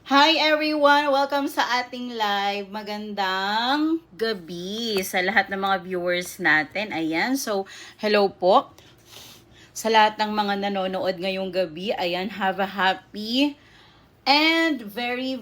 Hi everyone! Welcome sa ating live. Magandang gabi sa lahat ng mga viewers natin. Ayan, so hello po sa lahat ng mga nanonood ngayong gabi. Ayan, have a happy and very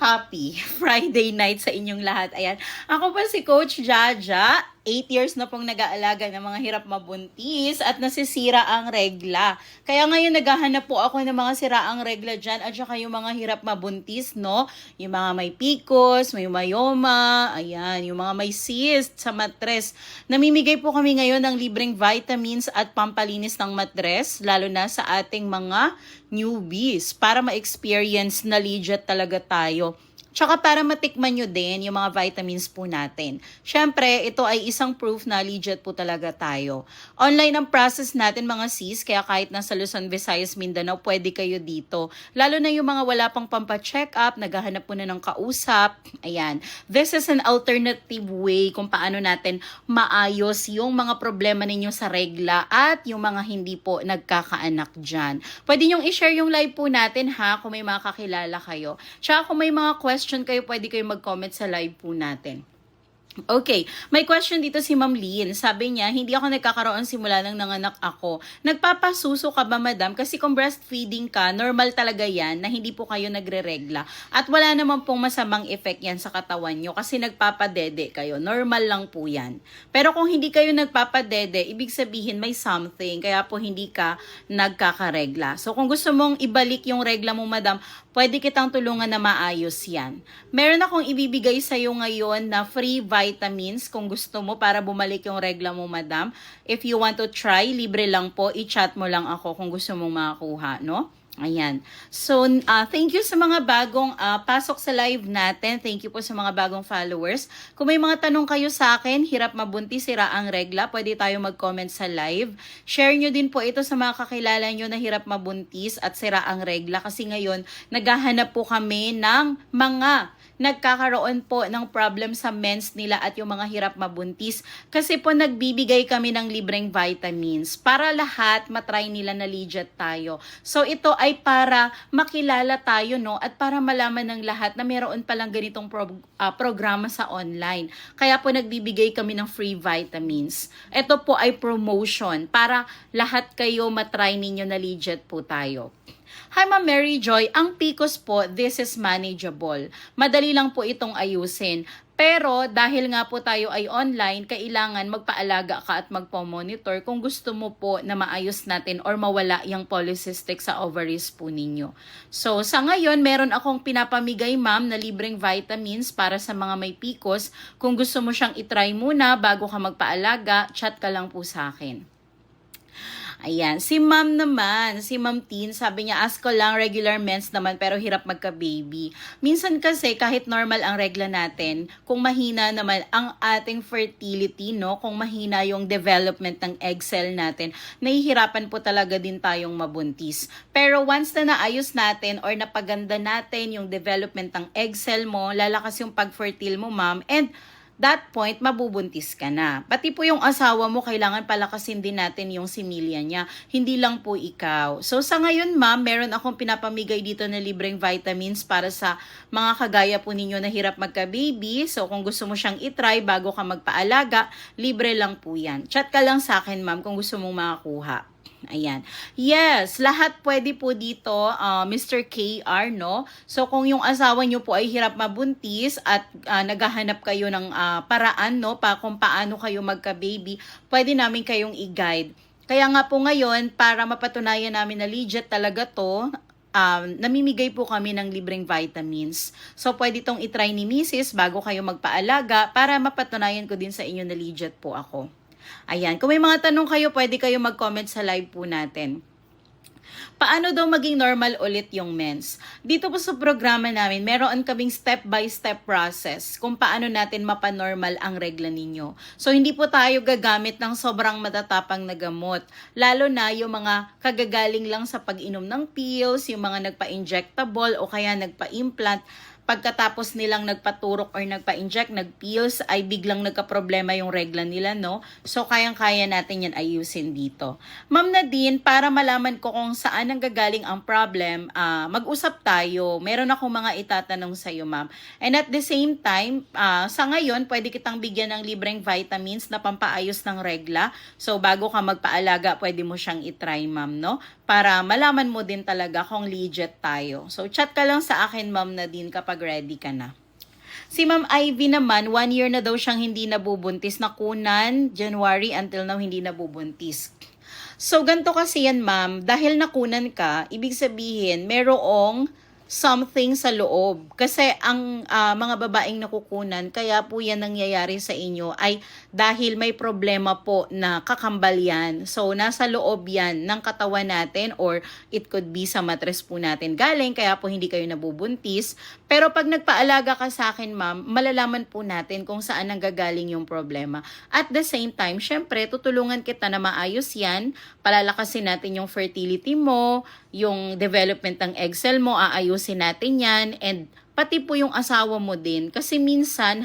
happy Friday night sa inyong lahat. Ayan, ako pa si Coach Jaja. 8 years na pong nag-aalaga ng mga hirap mabuntis at nasisira ang regla. Kaya ngayon naghahanap po ako ng mga siraang regla dyan at saka yung mga hirap mabuntis, no? Yung mga may PCOS, may myoma, ayan, yung mga may cyst sa matres. Namimigay po kami ngayon ng libreng vitamins at pampalinis ng matres, lalo na sa ating mga newbies, para ma-experience na legit talaga tayo. Tsaka para matikman nyo din yung mga vitamins po natin. Siyempre, ito ay isang proof na legit po talaga tayo. Online ang process natin mga sis, kaya kahit nasa Luzon, Visayas, Mindanao, pwede kayo dito. Lalo na yung mga wala pang pampa-check up, naghahanap po na ng kausap. Ayan. This is an alternative way kung paano natin maayos yung mga problema ninyo sa regla at yung mga hindi po nagkakaanak dyan. Pwede nyong i-share yung live po natin ha, kung may mga kakilala kayo. Tsaka kung may mga question kayo, pwede kayo mag-comment sa live po natin. Okay, may question dito si Ma'am Lynn. Sabi niya, hindi ako nagkakaroon simula nang nanganak ako. Nagpapasuso ka ba, madam? Kasi kung breastfeeding ka, normal talaga yan na hindi po kayo nagre-regla. At wala naman pong masamang effect yan sa katawan nyo kasi nagpapadede kayo. Normal lang po yan. Pero kung hindi kayo nagpapadede, ibig sabihin may something. Kaya po hindi ka nagkakaregla. So kung gusto mong ibalik yung regla mo, madam, pwede kitang tulungan na maayos yan. Meron akong ibibigay sa'yo ngayon na free vitamins kung gusto mo para bumalik yung regla mo, madam. If you want to try, libre lang po. I-chat mo lang ako kung gusto mong makakuha, no? Ayan. So, thank you sa mga bagong pasok sa live natin. Thank you po sa mga bagong followers. Kung may mga tanong kayo sa akin, hirap mabuntis, sira ang regla, pwede tayo mag-comment sa live. Share nyo din po ito sa mga kakilala nyo na hirap mabuntis at sira ang regla. Kasi ngayon, naghahanap po kami ng mga nagkakaroon po ng problem sa mens nila at yung mga hirap mabuntis. Kasi po nagbibigay kami ng libreng vitamins para lahat matry nila na legit tayo. So ito ay para makilala tayo, no, at para malaman ng lahat na meron palang ganitong programa sa online. Kaya po nagbibigay kami ng free vitamins. Ito po ay promotion para lahat kayo matry ninyo na legit po tayo. Hi Ma'am Mary Joy, ang PCOS po, this is manageable. Madali lang po itong ayusin. Pero dahil nga po tayo ay online, kailangan magpaalaga ka at magpo-monitor kung gusto mo po na maayos natin or mawala yung polycystic sa ovaries po ninyo. So sa ngayon, meron akong pinapamigay ma'am na libreng vitamins para sa mga may PCOS. Kung gusto mo siyang itry muna bago ka magpaalaga, chat ka lang po sa akin. Ayan, si ma'am naman, si ma'am Tin, sabi niya, ask ko lang, regular mens naman pero hirap magka-baby. Minsan kasi kahit normal ang regla natin, kung mahina naman ang ating fertility, no, kung mahina yung development ng egg cell natin, nahihirapan po talaga din tayong mabuntis. Pero once na naayos natin or napaganda natin yung development ng egg cell mo, lalakas yung pag-fertile mo, ma'am, and that point, mabubuntis ka na. Pati po yung asawa mo, kailangan palakasin din natin yung similya niya. Hindi lang po ikaw. So sa ngayon ma'am, meron akong pinapamigay dito na libreng vitamins para sa mga kagaya po ninyo na hirap magka-baby. So kung gusto mo siyang itry bago ka magpaalaga, libre lang po yan. Chat ka lang sa akin ma'am kung gusto mong makakuha. Ayan. Yes, lahat pwede po dito, Mr. KR, no? So, kung yung asawa nyo po ay hirap mabuntis at naghahanap kayo ng paraan, no? Kung paano kayo magka-baby, pwede namin kayong i-guide. Kaya nga po ngayon, para mapatunayan namin na legit talaga to, namimigay po kami ng libreng vitamins. So, pwede itong itry ni Mrs. bago kayo magpaalaga para mapatunayan ko din sa inyo na legit po ako. Ayan, kung may mga tanong kayo, pwede kayo mag-comment sa live po natin. Paano daw maging normal ulit yung mens? Dito po sa programa namin, meron kaming step-by-step process kung paano natin mapanormal ang regla ninyo. So, hindi po tayo gagamit ng sobrang matatapang na gamot. Lalo na yung mga kagagaling lang sa pag-inom ng pills, yung mga nagpa-injectable o kaya nagpa-implant. pagkatapos nilang nagpaturok or nagpa-inject, nag-pills, ay biglang nagka-problema yung regla nila, no? So, kayang-kaya natin yan ayusin dito. Ma'am Nadine, para malaman ko kung saan nanggagaling ang problem, mag-usap tayo. Meron akong mga itatanong sa iyo, ma'am. And at the same time, sa ngayon, pwede kitang bigyan ng libreng vitamins na pampaayos ng regla. So, bago ka magpaalaga, pwede mo siyang itry, ma'am, no? Para malaman mo din talaga kung legit tayo. So, chat ka lang sa akin, ma'am Nadine, kapag ready ka na. Si Ma'am Ivy naman, 1 year na daw siyang hindi nabubuntis. Nakunan, January until now, hindi nabubuntis. So, ganito kasi yan, ma'am. Dahil nakunan ka, ibig sabihin, merong something sa loob. Kasi ang mga babaeng nakukunan, kaya po yan nangyayari sa inyo ay dahil may problema po na kakambal yan. So, nasa loob yan ng katawan natin or it could be sa matres po natin galing, kaya po hindi kayo nabubuntis. Pero pag nagpaalaga ka sa akin, ma'am, malalaman po natin kung saan nanggagaling yung problema. At the same time, syempre, tutulungan kita na maayos yan, palalakasin natin yung fertility mo, yung development ng egg cell mo, aayusin natin yan, and pati po yung asawa mo din. Kasi minsan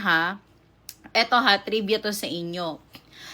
eto trivia to sa inyo.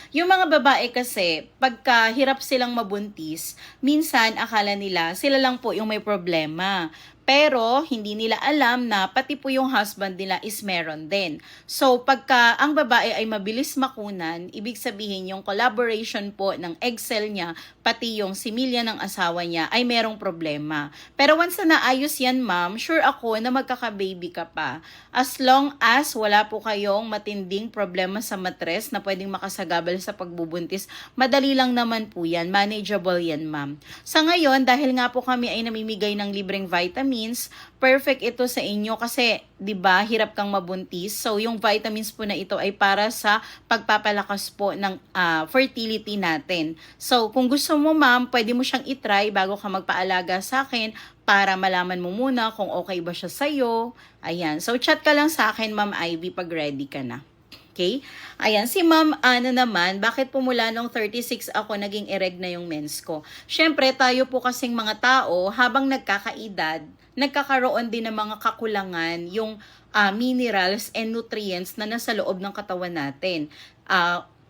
Yung mga babae kasi, pagka hirap silang mabuntis, minsan akala nila sila lang po yung may problema. Pero hindi nila alam na pati po yung husband nila is meron din. So pagka ang babae ay mabilis makunan, ibig sabihin yung collaboration po ng egg cell niya, pati yung similya ng asawa niya ay merong problema. Pero once na naayos yan, ma'am, sure ako na magkaka-baby ka pa. As long as wala po kayong matinding problema sa matres na pwedeng makasagabal sa pagbubuntis, madali lang naman po yan. Manageable yan, ma'am. Sa ngayon, dahil nga po kami ay namimigay ng libreng vitamins, perfect ito sa inyo kasi 'di ba, hirap kang mabuntis. So yung vitamins po na ito ay para sa pagpapalakas po ng fertility natin. So kung gusto mo, ma'am, pwede mo siyang i-try bago ka magpaalaga sa akin para malaman mo muna kung okay ba siya sa iyo. Ayan. So chat ka lang sa akin, Ma'am Ivy, pag ready ka na. Okay? Ayan, si Ma'am Ana naman, bakit po mula nung 36 ako naging ereg na yung mens ko? Siyempre, tayo po kasing mga tao, habang nagkakaedad, nagkakaroon din ng mga kakulangan, yung minerals and nutrients na nasa loob ng katawan natin.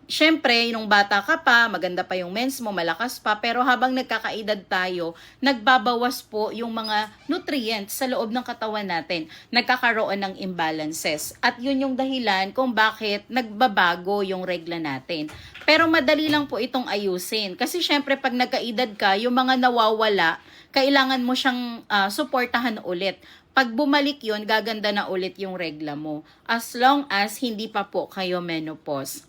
Siyempre, nung bata ka pa, maganda pa yung mens mo, malakas pa, pero habang nagkakaedad tayo, nagbabawas po yung mga nutrients sa loob ng katawan natin. Nagkakaroon ng imbalances. At yun yung dahilan kung bakit nagbabago yung regla natin. Pero madali lang po itong ayusin. Kasi siyempre, pag nagkaedad ka, yung mga nawawala, kailangan mo siyang suportahan ulit. Pag bumalik yun, gaganda na ulit yung regla mo. As long as hindi pa po kayo menopause.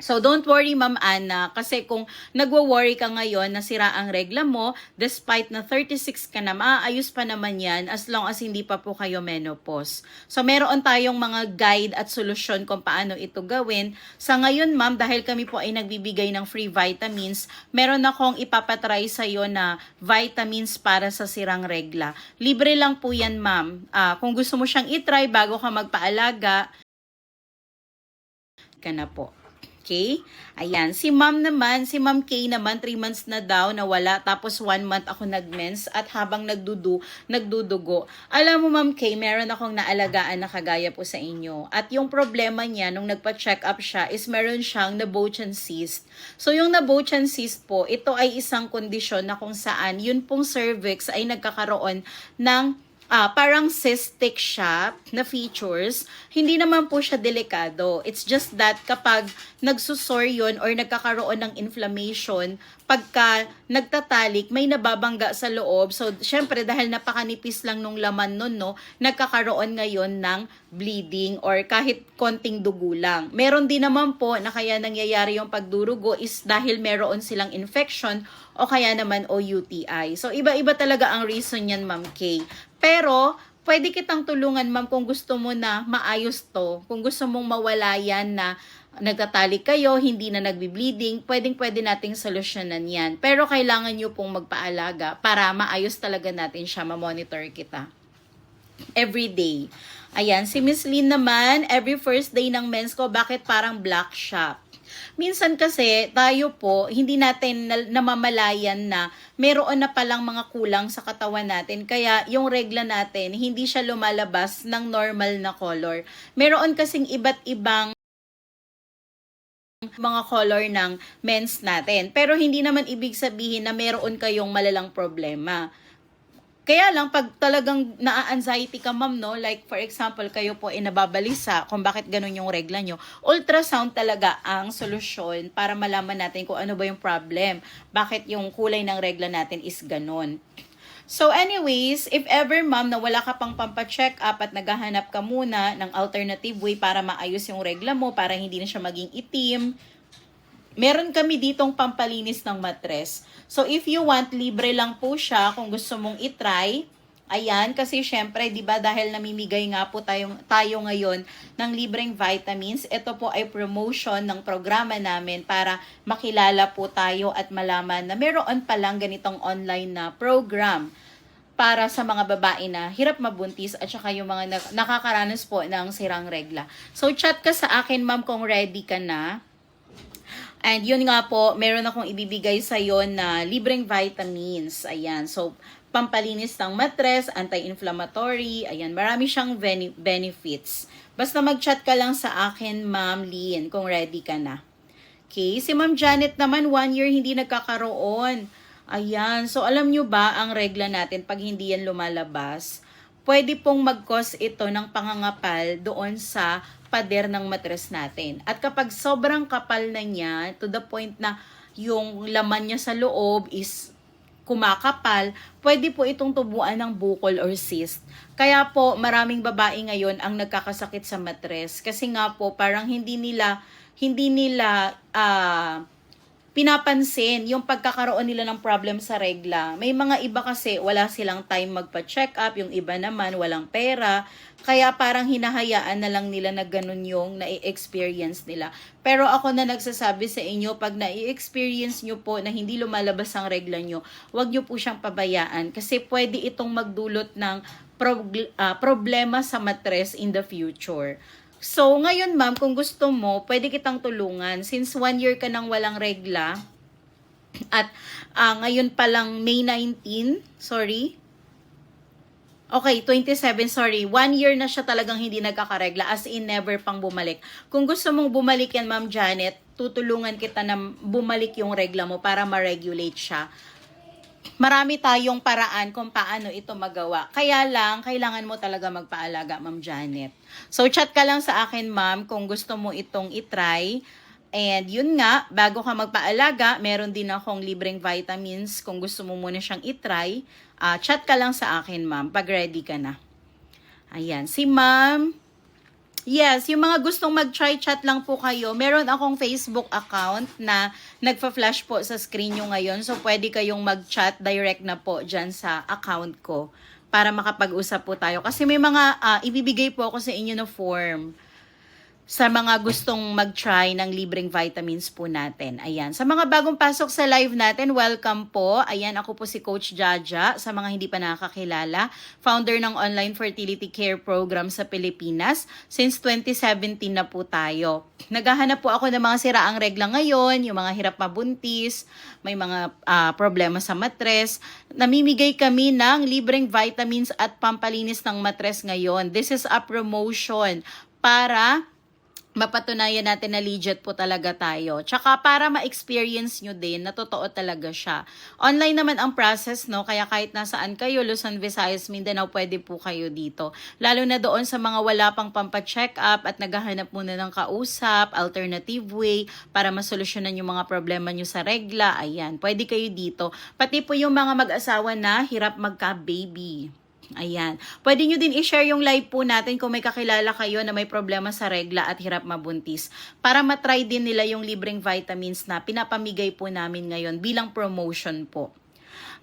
So, don't worry, Ma'am Ana, kasi kung nagwo-worry ka ngayon na sira ang regla mo, despite na 36 ka na, maaayos pa naman yan as long as hindi pa po kayo menopause. So, meron tayong mga guide at solusyon kung paano ito gawin. Sa ngayon, ma'am, dahil kami po ay nagbibigay ng free vitamins, meron akong ipapatry sa iyo na vitamins para sa sirang regla. Libre lang po yan, ma'am. Kung gusto mo siyang itry bago ka magpaalaga, ka na po. Okay? Ayan. Si Ma'am naman, si Ma'am K naman, 3 months na daw nawala. Tapos 1 month ako nag-mens at habang nagdudugo. Alam mo, Ma'am K, meron akong naalagaan na kagaya po sa inyo. At yung problema niya, nung nagpa-check up siya, is meron siyang Nabochan cyst. So, yung Nabochan cyst po, ito ay isang kondisyon na kung saan yun pong cervix ay nagkakaroon ng parang cystic siya na features, hindi naman po siya delikado. It's just that kapag nagsusor yun or nagkakaroon ng inflammation, pagka nagtatalik, may nababangga sa loob. So, syempre, dahil napakanipis lang nung laman nun, no, nagkakaroon ngayon ng bleeding or kahit konting dugo lang. Meron din naman po na kaya nangyayari yung pagdurugo is dahil meron silang infection o kaya naman o UTI. So, iba-iba talaga ang reason yan, Ma'am Kay. Pero, pwede kitang tulungan, ma'am, kung gusto mo na maayos to. Kung gusto mong mawala yan na nagtatalik kayo, hindi na nagbi-bleeding, pwedeng-pwede nating solusyonan yan. Pero kailangan nyo pong magpaalaga para maayos talaga natin siya, ma-monitor kita. Every day. Ayan, si Miss Lynn naman, every first day ng mens ko, bakit parang black siya? Minsan kasi tayo po, hindi natin namamalayan na meron na palang mga kulang sa katawan natin. Kaya yung regla natin, hindi siya lumalabas ng normal na color. Meron kasing iba't ibang mga color ng mens natin. Pero hindi naman ibig sabihin na meron kayong malalang problema. Kaya lang, pag talagang na-anxiety ka, ma'am, no? Like, for example, kayo po ay nababalisa kung bakit ganun yung regla nyo. Ultrasound talaga ang solusyon para malaman natin kung ano ba yung problem. Bakit yung kulay ng regla natin is ganun. So anyways, if ever ma'am na wala ka pang pampa-check up at naghahanap ka muna ng alternative way para maayos yung regla mo, para hindi na siya maging itim, meron kami ditong pampalinis ng matres. So if you want, libre lang po siya kung gusto mong itry. Ayan, kasi syempre, di ba, dahil namimigay nga po tayo ngayon ng libreng vitamins, ito po ay promotion ng programa namin para makilala po tayo at malaman na meron palang ganitong online na program para sa mga babae na hirap mabuntis at saka yung mga nakakaranas po ng sirang regla. So chat ka sa akin, ma'am, kung ready ka na. And yun nga po, meron akong ibibigay sa'yo na libreng vitamins. Ayan, so pampalinis ng matres, anti-inflammatory, ayan, marami siyang benefits. Basta mag-chat ka lang sa akin, Ma'am Lynn, kung ready ka na. Okay, si Ma'am Janet naman, 1 year hindi nagkakaroon. Ayan, so alam nyo ba ang regla natin pag hindi yan lumalabas? Pwede pong mag-cause ito ng pangangapal doon sa pader ng matres natin. At kapag sobrang kapal na niya, to the point na yung laman niya sa loob is kumakapal, pwede po itong tubuan ng bukol or cyst. Kaya po, maraming babae ngayon ang nagkakasakit sa matres. Kasi nga po, parang hindi nila pinapansin yung pagkakaroon nila ng problem sa regla. May mga iba kasi wala silang time magpa-check up, yung iba naman walang pera, kaya parang hinahayaan na lang nila na ganun yung na-experience nila. Pero ako na nagsasabi sa inyo, pag na-experience nyo po na hindi lumalabas ang regla nyo, wag nyo po siyang pabayaan kasi pwede itong magdulot ng problema sa matres in the future. So, ngayon ma'am, kung gusto mo, pwede kitang tulungan. Since 1 year ka nang walang regla, at ngayon pa lang May 19, sorry. Okay, 27, sorry. 1 year na siya talagang hindi nagkakaregla, as in never pang bumalik. Kung gusto mong bumalik yan, Ma'am Janet, tutulungan kita na bumalik yung regla mo para ma-regulate siya. Marami tayong paraan kung paano ito magawa. Kaya lang, kailangan mo talaga magpaalaga, Ma'am Janet. So, chat ka lang sa akin, ma'am, kung gusto mo itong itry. And yun nga, bago ka magpaalaga, meron din akong libreng vitamins. Kung gusto mo muna siyang itry, chat ka lang sa akin, ma'am, pag ready ka na. Ayan, si ma'am. Yes, yung mga gustong mag-try chat lang po kayo. Meron akong Facebook account na nagfa-flash po sa screen nyo ngayon. So, pwede kayong mag-chat direct na po dyan sa account ko para makapag-usap po tayo. Kasi may mga ibibigay po ako sa inyo na form sa mga gustong mag-try ng libreng vitamins po natin. Ayan. Sa mga bagong pasok sa live natin, welcome po. Ayan, ako po si Coach Jaja. Sa mga hindi pa nakakilala, founder ng online fertility care program sa Pilipinas. Since 2017 na po tayo. Naghahanap po ako ng mga siraang regla ngayon, yung mga hirap mabuntis, may mga problema sa matres. Namimigay kami ng libreng vitamins at pampalinis ng matres ngayon. This is a promotion para mapatunayan natin na legit po talaga tayo. Tsaka para ma-experience nyo din na totoo talaga siya. Online naman ang process, no? Kaya kahit nasaan kayo, Luzon, Visayas, Mindanao, pwede po kayo dito. Lalo na doon sa mga wala pang pampa-check up at naghahanap muna ng kausap, alternative way, para masolusyonan yung mga problema nyo sa regla. Ayan, pwede kayo dito. Pati po yung mga mag-asawa na hirap magka-baby. Ayan. Pwede nyo din i-share yung live po natin kung may kakilala kayo na may problema sa regla at hirap mabuntis para matry din nila yung libreng vitamins na pinapamigay po namin ngayon bilang promotion po.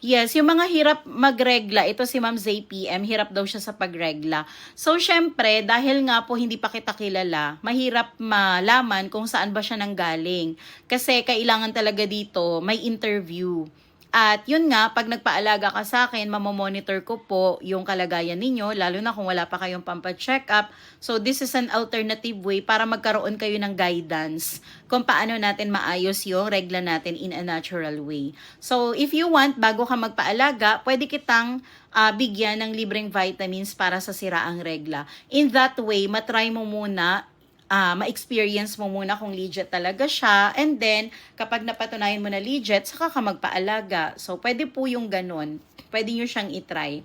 Yes, yung mga hirap magregla, ito si Ma'am ZPM, hirap daw siya sa pagregla. So, syempre, dahil nga po hindi pa kita kilala, mahirap malaman kung saan ba siya nanggaling. Kasi kailangan talaga dito may interview. At yun nga, pag nagpaalaga ka sa akin, mamomonitor ko po yung kalagayan ninyo, lalo na kung wala pa kayong pampa-check up. So this is an alternative way para magkaroon kayo ng guidance kung paano natin maayos yung regla natin in a natural way. So if you want, bago ka magpaalaga, pwede kitang bigyan ng libreng vitamins para sa siraang regla. In that way, matry mo muna, ma-experience mo muna kung legit talaga siya, and then, kapag napatunayan mo na legit, saka ka magpaalaga. So, pwede po yung ganun. Pwede nyo siyang itry.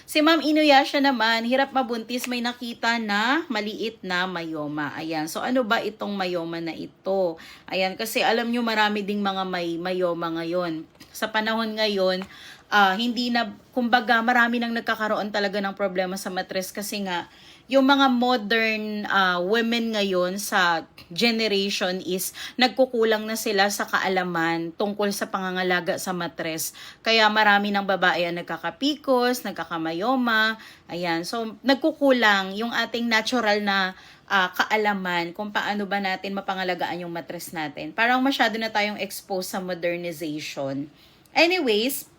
Si Ma'am Inuyasha naman, hirap mabuntis, may nakita na maliit na myoma. Ayan. So, ano ba itong myoma na ito? Ayan, kasi alam nyo marami ding mga may myoma ngayon. Sa panahon ngayon, hindi na, kumbaga, marami nang nagkakaroon talaga ng problema sa matres kasi nga, yung mga modern women ngayon sa generation is nagkukulang na sila sa kaalaman tungkol sa pangangalaga sa matres. Kaya marami ng babae ang nagkakapikos, nagkakamayoma, ayan. So, nagkukulang yung ating natural na kaalaman kung paano ba natin mapangalagaan yung matres natin. Parang masyado na tayong exposed sa modernization. Anyways,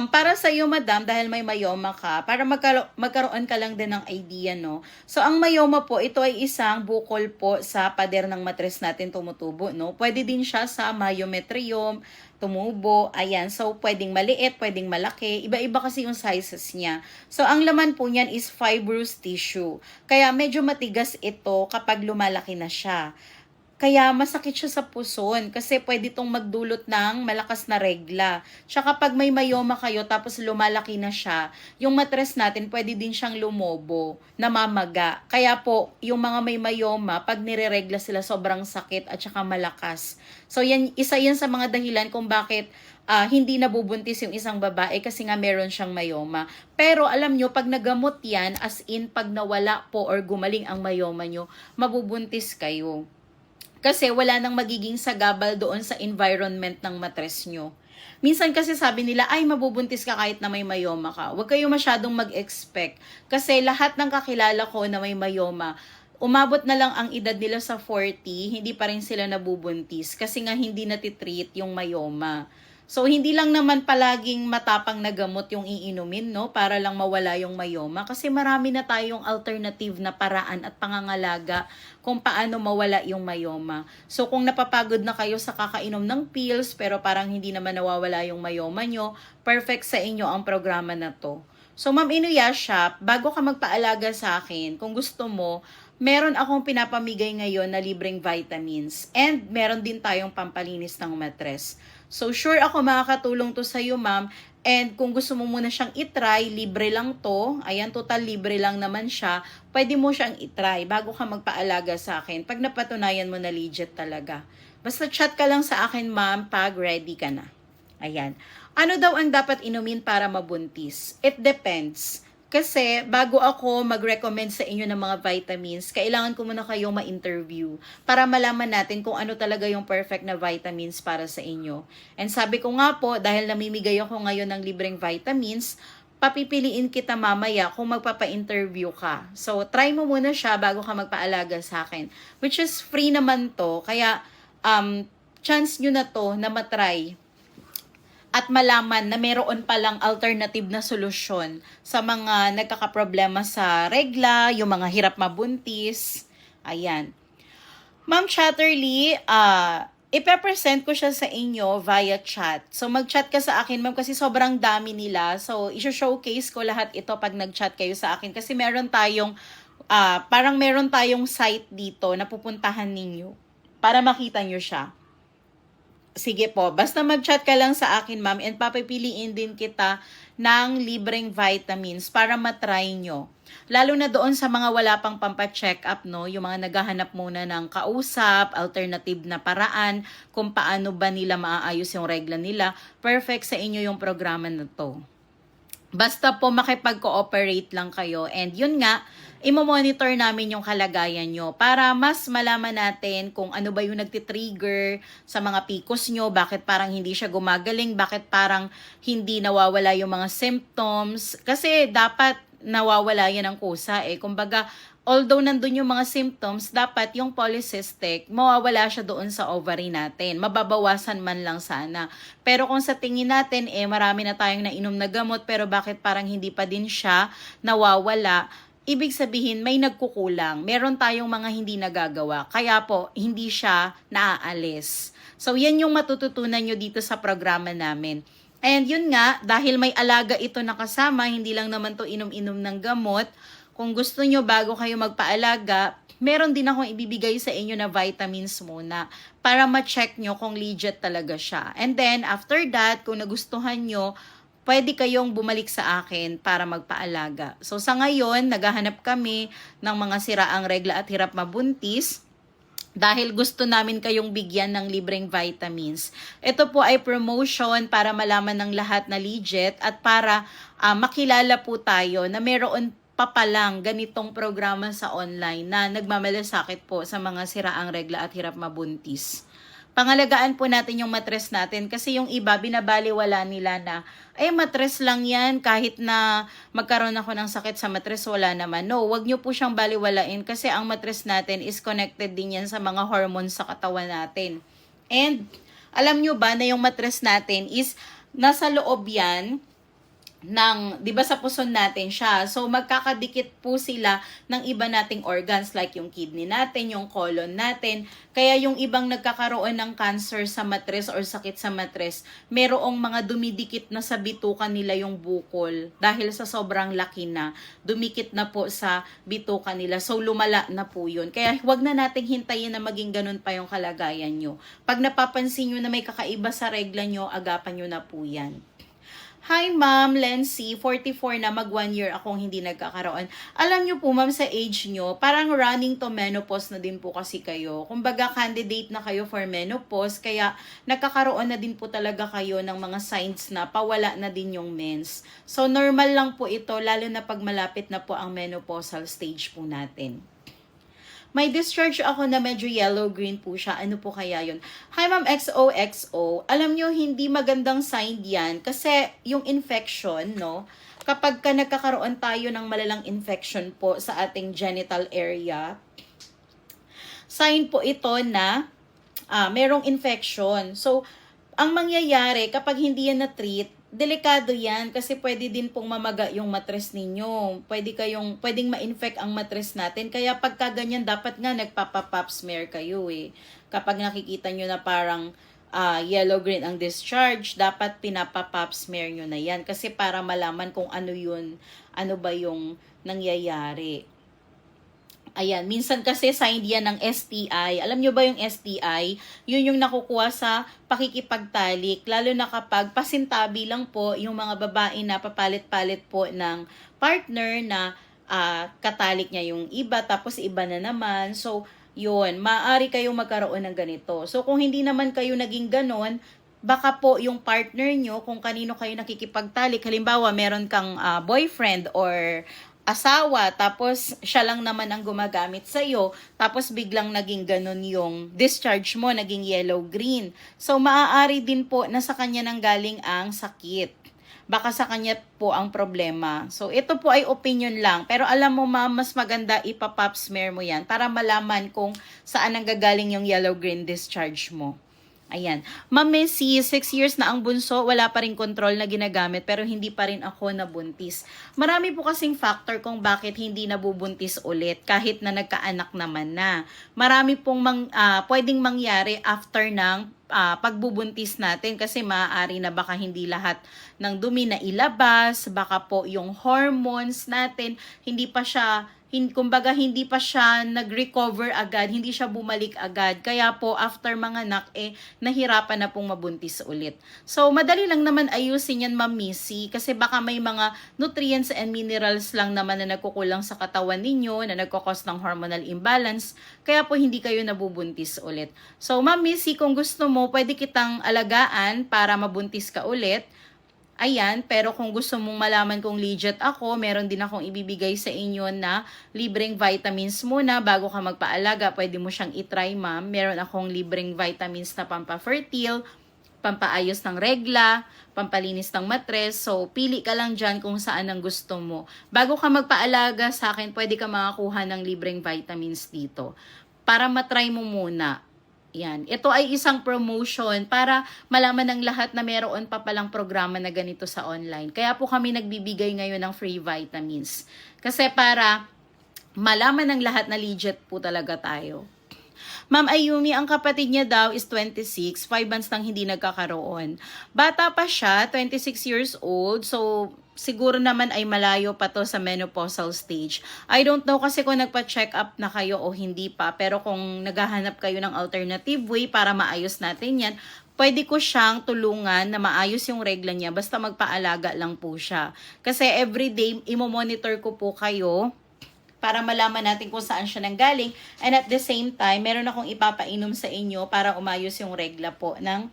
para sa iyo, madam, dahil may myoma ka, para magkaroon ka lang din ng idea, no? So, ang myoma po, ito ay isang bukol po sa pader ng matres natin tumutubo, no? Pwede din siya sa myometrium, tumubo, ayan. So, pwedeng maliit, pwedeng malaki. Iba-iba kasi yung sizes niya. So, ang laman po niyan is fibrous tissue. Kaya medyo matigas ito kapag lumalaki na siya. Kaya masakit siya sa puson kasi pwede itong magdulot ng malakas na regla. Tsaka kapag may myoma kayo tapos lumalaki na siya, yung matres natin pwede din siyang lumobo, namamaga. Kaya po, yung mga may myoma, pag nireregla sila sobrang sakit at saka malakas. So yan, isa yan sa mga dahilan kung bakit hindi nabubuntis yung isang babae kasi nga meron siyang myoma. Pero alam nyo, pag nagamot yan, as in pag nawala po or gumaling ang myoma nyo, mabubuntis kayo. Kasi wala nang magiging sagabal doon sa environment ng matres nyo. Minsan kasi sabi nila, ay mabubuntis ka kahit na may myoma ka. Huwag kayo masyadong mag-expect. Kasi lahat ng kakilala ko na may myoma, umabot na lang ang edad nila sa 40, hindi pa rin sila nabubuntis. Kasi nga hindi natitreat yung myoma. So, hindi lang naman palaging matapang na gamot yung iinumin, no? Para lang mawala yung myoma. Kasi marami na tayong alternative na paraan at pangangalaga kung paano mawala yung myoma. So, kung napapagod na kayo sa kakainom ng pills, pero parang hindi naman nawawala yung myoma nyo, perfect sa inyo ang programa na to. So, Ma'am Inuyasha, bago ka magpaalaga sa akin, kung gusto mo, meron akong pinapamigay ngayon na libreng vitamins. And meron din tayong pampalinis ng matres. So, sure ako makakatulong to sa'yo, ma'am. And kung gusto mo muna siyang itry, libre lang to. Ayan, total libre lang naman siya. Pwede mo siyang itry bago ka magpaalaga sa akin. Pag napatunayan mo na legit talaga. Basta chat ka lang sa akin, ma'am, pag ready ka na. Ayan. Ano daw ang dapat inumin para mabuntis? It depends. Kasi bago ako mag-recommend sa inyo ng mga vitamins, kailangan ko muna kayong ma-interview para malaman natin kung ano talaga yung perfect na vitamins para sa inyo. And sabi ko nga po, dahil namimigay ako ngayon ng libreng vitamins, papipiliin kita mamaya kung magpapa-interview ka. So, try mo muna siya bago ka magpaalaga sa akin. Which is free naman to, kaya chance nyo na to na matry at malaman na meron palang alternative na solusyon sa mga nagkakaproblema sa regla, yung mga hirap mabuntis. Ayan. Ma'am Chatterley, ipe-present ko siya sa inyo via chat. So, mag-chat ka sa akin, ma'am, kasi sobrang dami nila. So, i-showcase ko lahat ito pag nag-chat kayo sa akin. Kasi meron tayong, parang meron tayong site dito na pupuntahan ninyo para makita nyo siya. Sige po, basta mag-chat ka lang sa akin, ma'am, and papipiliin din kita ng libreng vitamins para matry nyo. Lalo na doon sa mga wala pang pampa-check up, no? Yung mga naghahanap muna ng kausap, alternative na paraan, kung paano ba nila maaayos yung regla nila. Perfect sa inyo yung programa na to. Basta po makipag-cooperate lang kayo. And yun nga, imo-monitor namin yung kalagayan nyo para mas malaman natin kung ano ba yung nagtitrigger sa mga PCOS nyo, bakit parang hindi siya gumagaling, bakit parang hindi nawawala yung mga symptoms. Kasi dapat nawawala yan ng kusa eh. Kumbaga, although nandun yung mga symptoms, dapat yung polycystic, mawawala siya doon sa ovary natin. Mababawasan man lang sana. Pero kung sa tingin natin, marami na tayong nainom na gamot, pero bakit parang hindi pa din siya nawawala, ibig sabihin may nagkukulang. Meron tayong mga hindi nagagawa. Kaya po, hindi siya naaalis. So, yan yung matututunan nyo dito sa programa namin. And yun nga, dahil may alaga ito nakasama, hindi lang naman to inom-inom ng gamot. Kung gusto nyo bago kayo magpaalaga, meron din akong ibibigay sa inyo na vitamins muna para ma-check nyo kung legit talaga siya. And then, after that, kung nagustuhan nyo, pwede kayong bumalik sa akin para magpaalaga. So, sa ngayon, naghahanap kami ng mga siraang regla at hirap mabuntis dahil gusto namin kayong bigyan ng libreng vitamins. Ito po ay promotion para malaman ng lahat na legit at para makilala po tayo na meron papalang ganitong programa sa online na nagmamalasakit po sa mga siraang regla at hirap mabuntis. Pangalagaan po natin yung matres natin kasi yung iba binabaliwala nila na matres lang yan kahit na magkaroon ako ng sakit sa matres wala naman. No, wag nyo po siyang baliwalain kasi ang matres natin is connected din yan sa mga hormones sa katawan natin. And alam nyo ba na yung matres natin is nasa loob yan ng, 'di ba sa puson natin siya. So magkakadikit po sila ng iba nating organs like yung kidney natin, yung colon natin. Kaya yung ibang nagkakaroon ng cancer sa matres or sakit sa matres, merong mga dumidikit na sa bituka nila yung bukol dahil sa sobrang laki na, dumikit na po sa bituka nila. So lumala na po yun. Kaya wag na nating hintayin na maging ganun pa yung kalagayan nyo. Pag napapansin nyo na may kakaiba sa regla nyo, agapan nyo na po yan. Hi Ma'am Lency, 44 na, mag 1 year akong hindi nagkakaroon. Alam nyo po ma'am, sa age nyo, parang running to menopause na din po kasi kayo. Kumbaga candidate na kayo for menopause, kaya nagkakaroon na din po talaga kayo ng mga signs na pawala na din yung mens. So normal lang po ito, lalo na pag malapit na po ang menopausal stage po natin. May discharge ako na medyo yellow-green po siya. Ano po kaya yun? Hi Ma'am XOXO. Alam nyo, hindi magandang sign yan. Kasi yung infection, no? Kapag ka nagkakaroon tayo ng malalang infection po sa ating genital area, sign po ito na merong infection. So, ang mangyayari kapag hindi yan na-treat, delikado yan kasi pwede din pong mamaga yung matres ninyo. Pwedeng ma-infect ang matres natin. Kaya pagka ganyan, dapat nga nagpapa-pap smear kayo eh. Kapag nakikita nyo na parang yellow-green ang discharge, dapat pinapa-pap smear nyo na yan. Kasi para malaman kung ano yun, ano ba yung nangyayari. Ayan, minsan kasi sign yan ng STI. Alam nyo ba yung STI? Yun yung nakukuha sa pakikipagtalik. Lalo na kapag pasintabi lang po yung mga babae na papalit-palit po ng partner na katalik niya yung iba, tapos iba na naman. So, yun, maaari kayong magkaroon ng ganito. So, kung hindi naman kayo naging ganon, baka po yung partner nyo, kung kanino kayo nakikipagtalik, halimbawa meron kang boyfriend or asawa, tapos siya lang naman ang gumagamit sa'yo, tapos biglang naging ganun yung discharge mo, naging yellow-green. So, maaari din po na sa kanya nang galing ang sakit. Baka sa kanya po ang problema. So, ito po ay opinion lang. Pero alam mo ma'am, mas maganda ipapap smear mo yan para malaman kung saan ang gagaling yung yellow-green discharge mo. Ayan. Ma'am Messi, 6 years na ang bunso, wala pa rin control na ginagamit pero hindi pa rin ako nabuntis. Marami po kasing factor kung bakit hindi nabubuntis ulit kahit na nagkaanak naman na. Marami pong pwedeng mangyari after ng pagbubuntis natin kasi maaari na baka hindi lahat ng dumi na ilabas, baka po yung hormones natin hindi pa siya kumbaga hindi pa siya nag-recover agad, hindi siya bumalik agad. Kaya po after manganak nahirapan na pong mabuntis ulit. So madali lang naman ayusin yan Ma'am Missy kasi baka may mga nutrients and minerals lang naman na nagkukulang sa katawan ninyo na nagkakos ng hormonal imbalance. Kaya po hindi kayo nabubuntis ulit. So Ma'am Missy, kung gusto mo, pwede kitang alagaan para mabuntis ka ulit. Ayan, pero kung gusto mong malaman kung legit ako, meron din akong ibibigay sa inyo na libreng vitamins muna bago ka magpaalaga. Pwede mo siyang itry ma'am. Meron akong libreng vitamins na pampafertile pampaayos ng regla, pampalinis ng matres. So, pili ka lang dyan kung saan ang gusto mo. Bago ka magpaalaga sa akin, pwede ka makakuha ng libreng vitamins dito. Para matry mo muna. Yan. Ito ay isang promotion para malaman ng lahat na meron pa palang programa na ganito sa online. Kaya po kami nagbibigay ngayon ng free vitamins. Kasi para malaman ng lahat na legit po talaga tayo. Ma'am Ayumi, ang kapatid niya daw is 26, 5 months nang hindi nagkakaroon. Bata pa siya, 26 years old, so siguro naman ay malayo pa to sa menopausal stage. I don't know kasi kung nagpa-check up na kayo o hindi pa, pero kung naghahanap kayo ng alternative way para maayos natin yan, pwede ko siyang tulungan na maayos yung regla niya, basta magpaalaga lang po siya. Kasi everyday, imo-monitor ko po kayo, para malaman natin kung saan siya nanggaling. And at the same time, meron akong ipapainom sa inyo para umayos yung regla po ng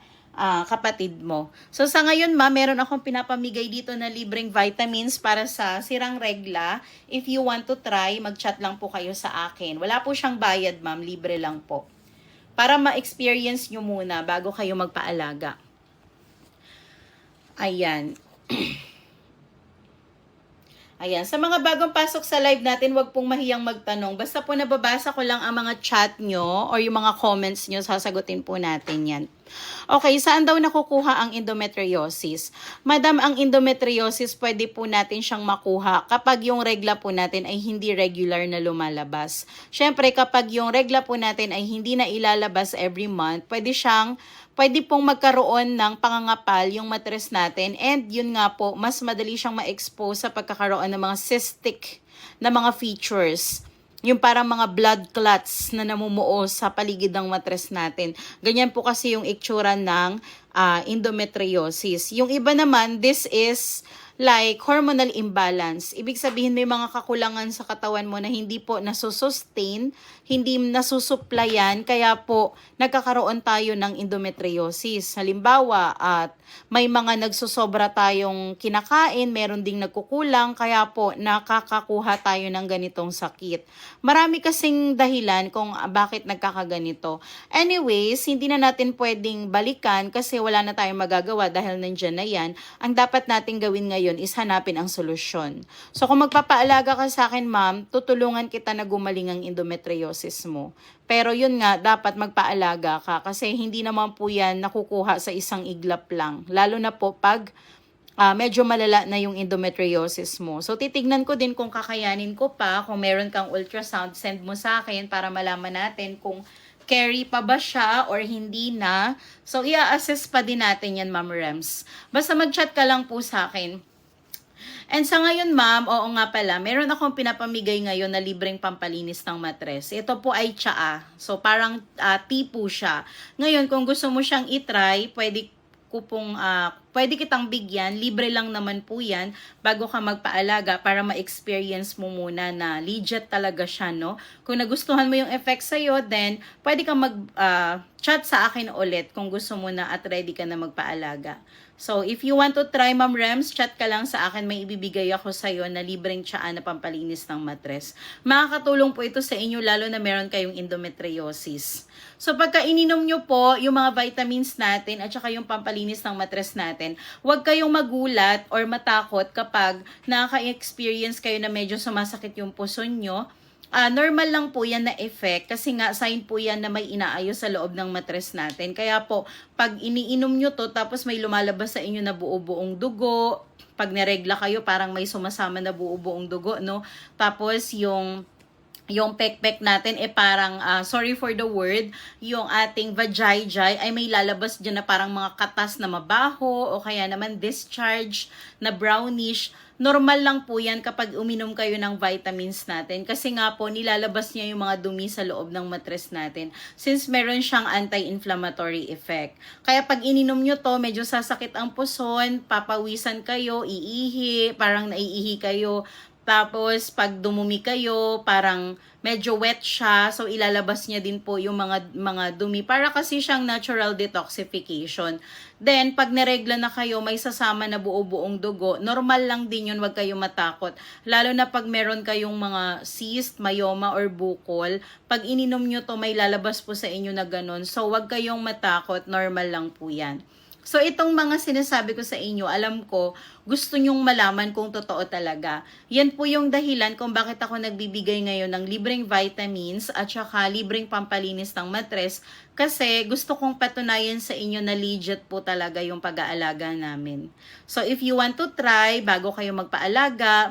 kapatid mo. So sa ngayon meron akong pinapamigay dito na libreng vitamins para sa sirang regla. If you want to try, mag-chat lang po kayo sa akin. Wala po siyang bayad ma'am, libre lang po. Para ma-experience nyo muna bago kayo magpaalaga. Ayan. Ayan, sa mga bagong pasok sa live natin, wag pong mahiyang magtanong. Basta po nababasa ko lang ang mga chat nyo or yung mga comments nyo, sasagutin po natin yan. Okay, saan daw nakukuha ang endometriosis? Madam, ang endometriosis pwede po natin siyang makuha kapag yung regla po natin ay hindi regular na lumalabas. Syempre, kapag yung regla po natin ay hindi na ilalabas every month, pwede pong magkaroon ng pangangapal yung matres natin, and yun nga po, mas madali siyang ma-expose sa pagkakaroon ng mga cystic na mga features. Yung parang mga blood clots na namumuo sa paligid ng matres natin. Ganyan po kasi yung itsura ng endometriosis. Yung iba naman, this is like hormonal imbalance. Ibig sabihin may mga kakulangan sa katawan mo na hindi po nasusustain, hindi nasusuplayan, kaya po nagkakaroon tayo ng endometriosis. Halimbawa, at may mga nagsusobra tayong kinakain, meron ding nagkukulang, kaya po nakakakuha tayo ng ganitong sakit. Marami kasing dahilan kung bakit nagkakaganito. Anyways, hindi na natin pwedeng balikan kasi wala na tayong magagawa dahil nandyan na yan. Ang dapat natin gawin ngayon is hanapin ang solusyon. So kung magpapaalaga ka sa akin ma'am, tutulungan kita na gumaling ang endometriosis mo. Pero yun nga, dapat magpaalaga ka kasi hindi naman po yan nakukuha sa isang iglap lang. Lalo na po pag medyo malala na yung endometriosis mo. So titignan ko din kung kakayanin ko pa, kung meron kang ultrasound, send mo sa akin para malaman natin kung carry pa ba siya or hindi na. So i-assess pa din natin yan ma'am Rems. Basta mag-chat ka lang po sa akin. And sa ngayon ma'am, oo nga pala, meron akong pinapamigay ngayon na libreng pampalinis ng matres. Ito po ay tsaa. So parang tea po siya. Ngayon kung gusto mo siyang itry, pwede kitang bigyan, libre lang naman po yan bago ka magpaalaga para ma-experience mo muna na legit talaga siya, no? Kung nagustuhan mo yung effect sa'yo, then pwede kang mag-chat sa akin ulit kung gusto mo na at ready ka na magpaalaga. So, if you want to try, Ma'am Rems, chat ka lang sa akin, may ibibigay ako sa'yo na libreng tsaa na pampalinis ng matres. Makakatulong po ito sa inyo lalo na meron kayong endometriosis. So, pagka ininom nyo po yung mga vitamins natin at saka yung pampalinis ng matres natin, huwag kayong magulat or matakot kapag nakaka-experience kayo na medyo sumasakit yung puso nyo. Normal lang po yan na effect kasi nga sign po yan na may inaayos sa loob ng matres natin. Kaya po, pag iniinom nyo to tapos may lumalabas sa inyo na buo-buong dugo, pag neregla kayo parang may sumasama na buo-buong dugo, no? Tapos yung pekpek natin parang, sorry for the word, yung ating vajayjay ay may lalabas dyan na parang mga katas na mabaho o kaya naman discharge na brownish. Normal lang po yan kapag uminom kayo ng vitamins natin kasi nga po nilalabas niya yung mga dumi sa loob ng matres natin since meron siyang anti-inflammatory effect. Kaya pag ininom nyo to, medyo sasakit ang puson, papawisan kayo, iihi, parang naiihi kayo. Tapos, pag dumumi kayo, parang medyo wet siya. So, ilalabas niya din po yung mga dumi. Para kasi siyang natural detoxification. Then, pag neregla na kayo, may sasama na buo-buong dugo. Normal lang din yun, wag kayong matakot. Lalo na pag meron kayong mga cyst, myoma, or bukol. Pag ininom nyo to, may lalabas po sa inyo na ganun. So, wag kayong matakot. Normal lang po yan. So, itong mga sinasabi ko sa inyo, alam ko, gusto nyong malaman kung totoo talaga. Yan po yung dahilan kung bakit ako nagbibigay ngayon ng libreng vitamins at saka libreng pampalinis ng matres, kasi gusto kong patunayan sa inyo na legit po talaga yung pag-aalaga namin. So, if you want to try, bago kayo magpaalaga,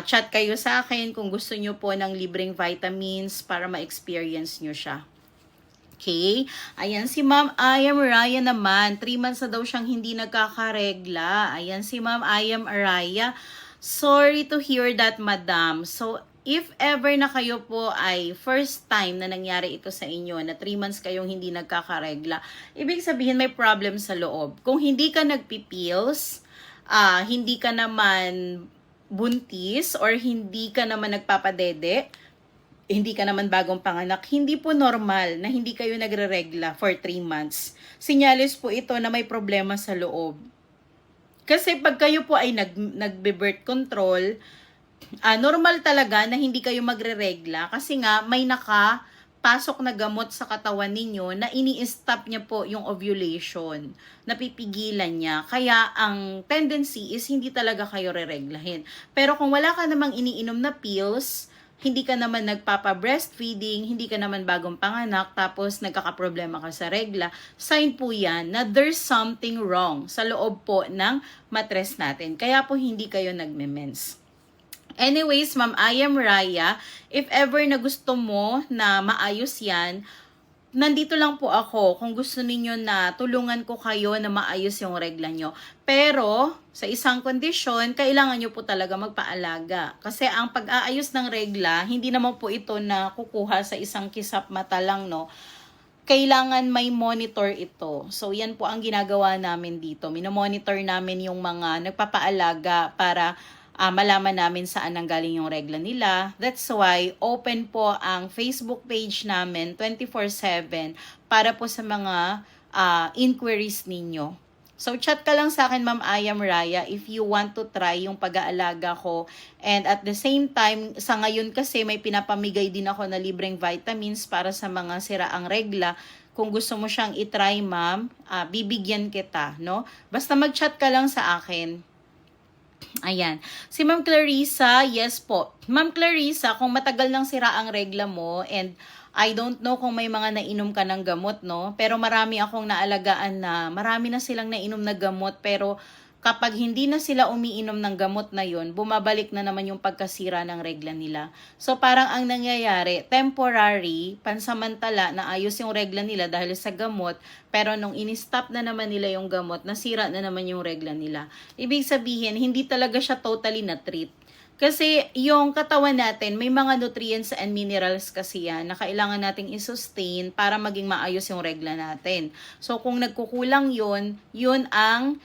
chat kayo sa akin kung gusto nyo po ng libreng vitamins para ma-experience nyo siya. Okay. Ayan si Ma'am I am Araya naman. 3 months na daw siyang hindi nagkakaregla. Ayan si Ma'am I am Araya. Sorry to hear that, Madam. So, if ever na kayo po ay first time na nangyari ito sa inyo, na 3 months kayong hindi nagkakaregla, ibig sabihin may problem sa loob. Kung hindi ka nagpipills, hindi ka naman buntis, or hindi ka naman nagpapadede, hindi ka naman bagong panganak, hindi po normal na hindi kayo nagre-regla for 3 months. Sinyalis po ito na may problema sa loob. Kasi pag kayo po ay nagbe-birth control, normal talaga na hindi kayo magre-regla kasi nga may nakapasok na gamot sa katawan ninyo na ini-stop niya po yung ovulation. Napipigilan niya. Kaya ang tendency is hindi talaga kayo re-reglahin. Pero kung wala ka namang iniinom na pills, hindi ka naman nagpapa-breastfeeding, hindi ka naman bagong panganak, tapos nagkakaproblema ka sa regla, sign po yan na there's something wrong sa loob po ng matres natin. Kaya po hindi kayo nagme-mens. Anyways, Ma'am I am Raya, if ever na gusto mo na maayos yan, nandito lang po ako kung gusto ninyo na tulungan ko kayo na maayos yung regla nyo. Pero, sa isang kondisyon, kailangan nyo po talaga magpaalaga. Kasi ang pag-aayos ng regla, hindi naman po ito na kukuha sa isang kisap mata lang, no? Kailangan may monitor ito. So, yan po ang ginagawa namin dito. Minomonitor namin yung mga nagpapaalaga para malaman namin saan nanggaling yung regla nila. That's why open po ang Facebook page namin 24/7 para po sa mga inquiries ninyo. So chat ka lang sa akin, Ma'am I am Raya, if you want to try yung pag-aalaga ko. And at the same time, sa ngayon kasi may pinapamigay din ako na libreng vitamins para sa mga siraang regla. Kung gusto mo siyang itry, ma'am, bibigyan kita, no? Basta mag-chat ka lang sa akin. Ayan. Si Ma'am Clarissa, yes po. Ma'am Clarissa, kung matagal nang sira ang regla mo, and I don't know kung may mga nainom ka ng gamot, no? Pero marami akong naalagaan na marami na silang nainom na gamot, pero kapag hindi na sila umiinom ng gamot na yun, bumabalik na naman yung pagkasira ng regla nila. So parang ang nangyayari, temporary, pansamantala, na ayos yung regla nila dahil sa gamot, pero nung in-stop na naman nila yung gamot, nasira na naman yung regla nila. Ibig sabihin, hindi talaga siya totally na-treat. Kasi yung katawan natin, may mga nutrients and minerals kasi yan na kailangan nating i-sustain para maging maayos yung regla natin. So kung nagkukulang yun, yun ang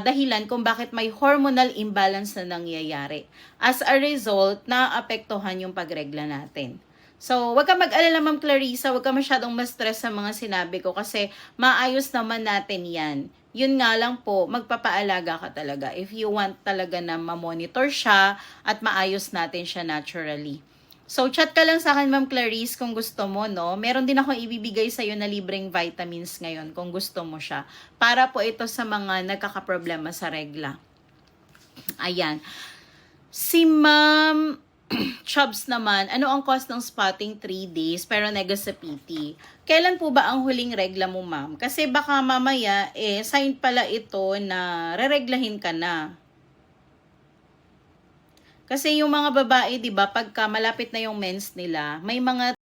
dahilan kung bakit may hormonal imbalance na nangyayari. As a result, naapektuhan yung pagregla natin. So, wag ka mag-alala, Ma'am Clarissa, wag ka masyadong ma-stress sa mga sinabi ko kasi maayos naman natin yan. Yun nga lang po, magpapaalaga ka talaga if you want talaga na ma-monitor siya at maayos natin siya naturally. So, chat ka lang sa akin, Ma'am Clarice, kung gusto mo, no? Meron din akong ibibigay sa'yo na libreng vitamins ngayon kung gusto mo siya. Para po ito sa mga nagkakaproblema sa regla. Ayan. Si Ma'am Chubbs naman, ano ang cost ng spotting? 3 days, pero nega sa PT. Kailan po ba ang huling regla mo, ma'am? Kasi baka mamaya, sign pala ito na rereglahin ka na. Kasi yung mga babae, 'di ba, pagka malapit na yung mens nila, may mga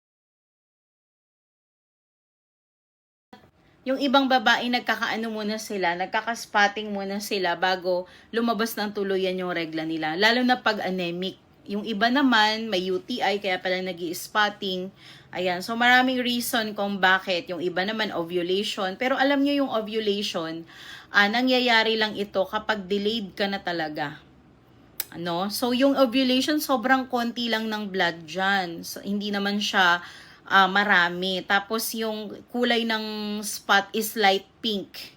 yung ibang babae nagkakaano muna sila, nagkakaspotting muna sila bago lumabas ng tuluyan yung regla nila. Lalo na pag anemic. Yung iba naman may UTI kaya pala nag-i-spotting. Ayan, so maraming reason kung bakit. Yung iba naman ovulation, pero alam niyo yung ovulation, nangyayari lang ito kapag delayed ka na talaga. Ano? So, yung ovulation, sobrang konti lang ng blood dyan. So, hindi naman siya marami. Tapos, yung kulay ng spot is light pink.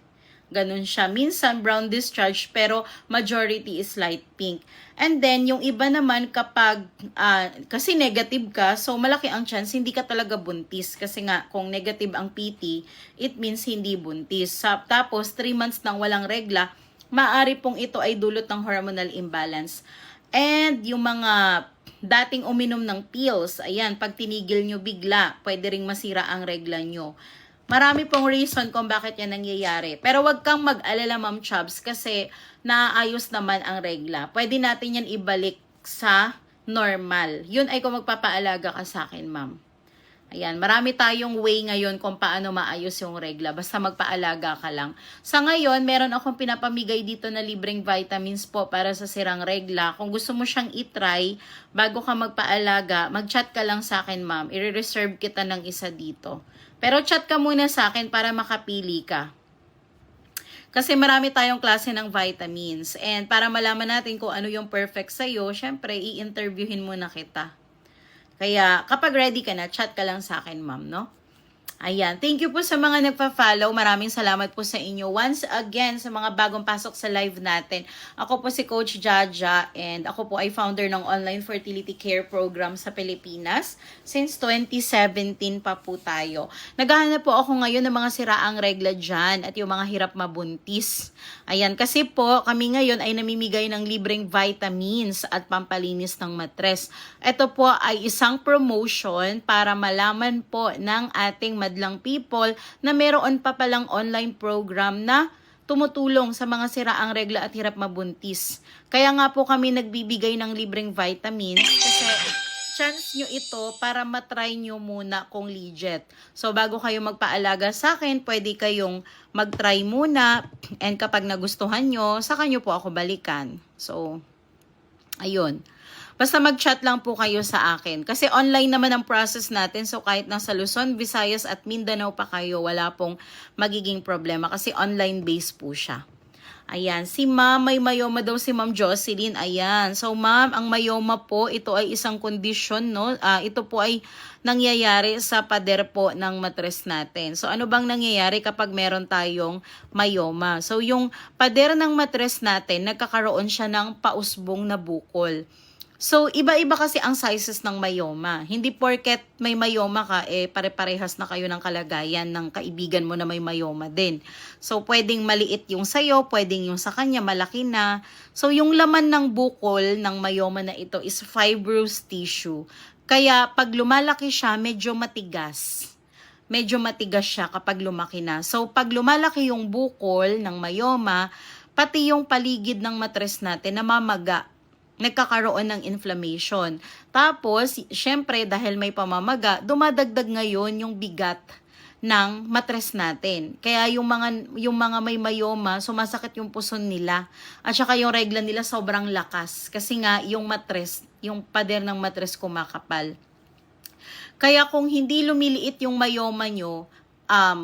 Ganun siya. Minsan brown discharge pero majority is light pink. And then yung iba naman kapag kasi negative ka, so malaki ang chance hindi ka talaga buntis. Kasi nga kung negative ang PT, it means hindi buntis. Tapos 3 months nang walang regla, maaari pong ito ay dulot ng hormonal imbalance. And yung mga dating uminom ng pills, ayan, pag tinigil nyo bigla, pwede ring masira ang regla nyo. Marami pong reason kung bakit yan nangyayari. Pero wag kang mag-alala, Ma'am Chubbs, kasi naayos naman ang regla. Pwede natin yan ibalik sa normal. Yun ay kung magpapaalaga ka sa akin, Ma'am. Ayan, marami tayong way ngayon kung paano maayos yung regla. Basta magpaalaga ka lang. Sa ngayon, meron akong pinapamigay dito na libreng vitamins po para sa sirang regla. Kung gusto mo siyang itry, bago ka magpaalaga, mag-chat ka lang sa akin, ma'am. I-reserve kita ng isa dito. Pero chat ka muna sa akin para makapili ka. Kasi marami tayong klase ng vitamins. And para malaman natin kung ano yung perfect sa'yo, syempre, i-interviewin muna kita. Kaya, kapag ready ka na, chat ka lang sa akin, ma'am, no? Ayan. Thank you po sa mga nagpa-follow. Maraming salamat po sa inyo. Once again, sa mga bagong pasok sa live natin, ako po si Coach Jaja and ako po ay founder ng online fertility care program sa Pilipinas. Since 2017 pa po tayo. Naghahanap po ako ngayon ng mga siraang regla dyan at yung mga hirap mabuntis. Ayan. Kasi po, kami ngayon ay namimigay ng libreng vitamins at pampalinis ng matres. Ito po ay isang promotion para malaman po ng ating madlang people na meron pa palang online program na tumutulong sa mga siraang regla at hirap mabuntis. Kaya nga po kami nagbibigay ng libreng vitamins kasi chance nyo ito para matry nyo muna kung legit. So bago kayo magpaalaga sa akin, pwede kayong magtry muna and kapag nagustuhan nyo, saka nyo po ako balikan. So, ayun. Basta mag-chat lang po kayo sa akin. Kasi online naman ang process natin. So kahit nasa Luzon, Visayas at Mindanao pa kayo, wala pong magiging problema. Kasi online-based po siya. Ayan. Si ma'am, may mayoma daw si Ma'am Jocelyn. Ayan. So ma'am, ang mayoma po, ito ay isang kondisyon, no? Ito po ay nangyayari sa pader po ng matres natin. So ano bang nangyayari kapag meron tayong mayoma? So yung pader ng matres natin, nagkakaroon siya ng pausbong na bukol. So, iba-iba kasi ang sizes ng mayoma. Hindi porket may mayoma ka, pare-parehas na kayo ng kalagayan ng kaibigan mo na may mayoma din. So, pwedeng maliit yung sayo, pwedeng yung sa kanya malaki na. So, yung laman ng bukol ng mayoma na ito is fibrous tissue. Kaya, pag lumalaki siya, medyo matigas. Medyo matigas siya kapag lumaki na. So, pag lumalaki yung bukol ng mayoma, pati yung paligid ng matres natin namamaga. Nagkakaroon ng inflammation. Tapos, syempre, dahil may pamamaga, dumadagdag ngayon yung bigat ng matres natin. Kaya yung mga may mayoma, sumasakit yung puson nila. At saka yung regla nila sobrang lakas. Kasi nga, yung matres, yung pader ng matres kumakapal. Kaya kung hindi lumiliit yung mayoma nyo,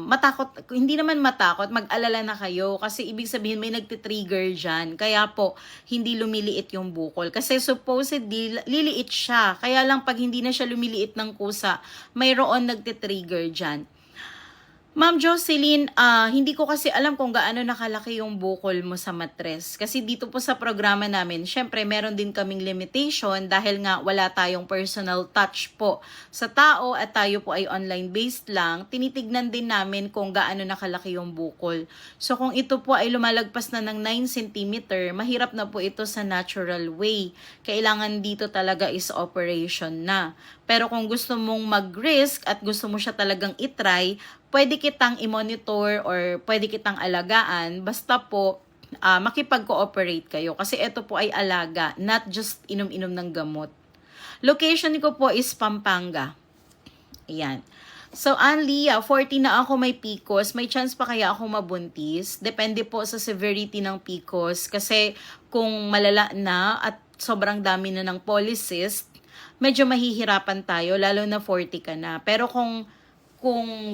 matakot, hindi naman matakot, mag-alala na kayo kasi ibig sabihin may nagtitrigger dyan. Kaya po, hindi lumiliit yung bukol. Kasi supposedly, liliit siya. Kaya lang pag hindi na siya lumiliit ng kusa, mayroon nagtitrigger dyan. Ma'am Jocelyn, hindi ko kasi alam kung gaano nakalaki yung bukol mo sa matres. Kasi dito po sa programa namin, syempre meron din kaming limitation dahil nga wala tayong personal touch po sa tao at tayo po ay online-based lang. Tinitignan din namin kung gaano nakalaki yung bukol. So kung ito po ay lumalagpas na ng 9 cm, mahirap na po ito sa natural way. Kailangan dito talaga is operation na. Pero kung gusto mong mag-risk at gusto mo siya talagang itry, pwede kitang i-monitor or pwede kitang alagaan basta po makipag-cooperate kayo. Kasi ito po ay alaga, not just inom-inom ng gamot. Location ko po is Pampanga. Ayan. So, Anlia, 40 na ako may PCOS. May chance pa kaya ako mabuntis? Depende po sa severity ng PCOS. Kasi kung malala na at sobrang dami na ng polycyst, medyo mahihirapan tayo, lalo na 40 ka na. Pero kung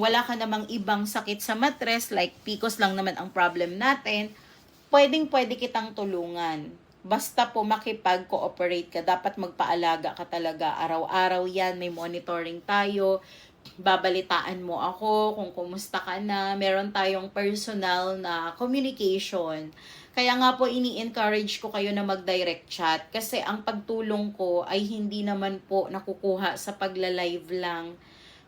wala ka namang ibang sakit sa matres, like PCOS lang naman ang problem natin, pwede kitang tulungan. Basta po makipag-cooperate ka, dapat magpaalaga ka talaga. Araw-araw yan, may monitoring tayo. babalitaan mo ako kung kumusta ka na. Meron tayong personal na communication. Kaya nga po ini-encourage ko kayo na mag-direct chat kasi ang pagtulong ko ay hindi naman po nakukuha sa pagla-live lang.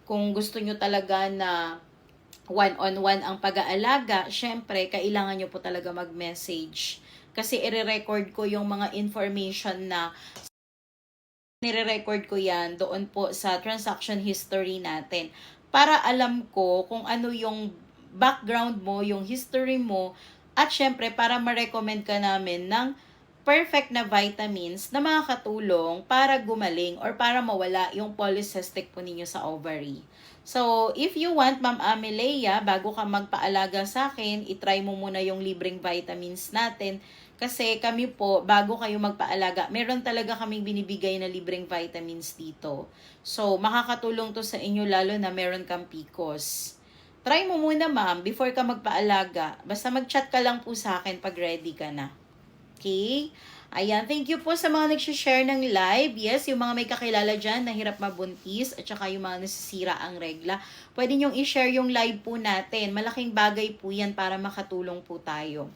Kung gusto nyo talaga na one-on-one ang pag-aalaga, syempre, kailangan nyo po talaga mag-message. Kasi i-record ko yung mga information na nire-record ko yan doon po sa transaction history natin. Para alam ko kung ano yung background mo, yung history mo, at syempre para ma-recommend ka namin ng perfect na vitamins na makakatulong para gumaling or para mawala yung polycystic po ninyo sa ovary. So, if you want, Ma'am Amelia, bago ka magpaalaga sa akin, itry mo muna yung libreng vitamins natin. Kasi kami po, bago kayo magpaalaga, meron talaga kaming binibigay na libreng vitamins dito. So, makakatulong to sa inyo lalo na meron kang PCOS. Try mo muna, ma'am, before ka magpaalaga. Basta mag-chat ka lang po sa akin pag ready ka na. Okay? Ayan, thank you po sa mga nag-share ng live. Yes, yung mga may kakilala dyan na hirap mabuntis at saka yung mga nasisira ang regla. Pwede nyong i-share yung live po natin. Malaking bagay po yan para makatulong po tayo.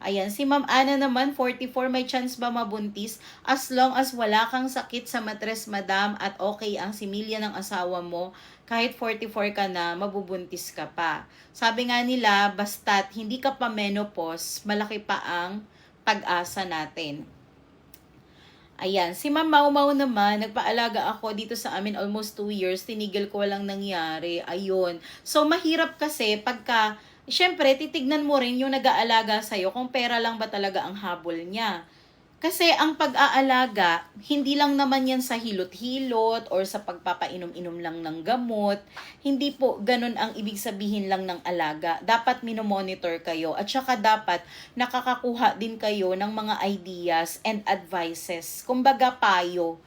Ayan, si Ma'am Ana naman, 44, may chance ba mabuntis? As long as wala kang sakit sa matres, madam, at okay ang similya ng asawa mo, kahit 44 ka na, mabubuntis ka pa. Sabi nga nila, basta't hindi ka pa menopause, malaki pa ang pag-asa natin. Ayan, si Ma'am Mau Mau naman, nagpaalaga ako dito sa amin almost 2 years, tinigil ko walang nangyari. Ayun. So, mahirap kasi pagka, syempre, titignan mo rin yung nag-aalaga sa'yo kung pera lang ba talaga ang habol niya. Kasi ang pag-aalaga, hindi lang naman yan sa hilot-hilot or sa pagpapainom-inom lang ng gamot. Hindi po ganun ang ibig sabihin lang ng alaga. Dapat minomonitor kayo at saka dapat nakakakuha din kayo ng mga ideas and advices. Kumbaga payo.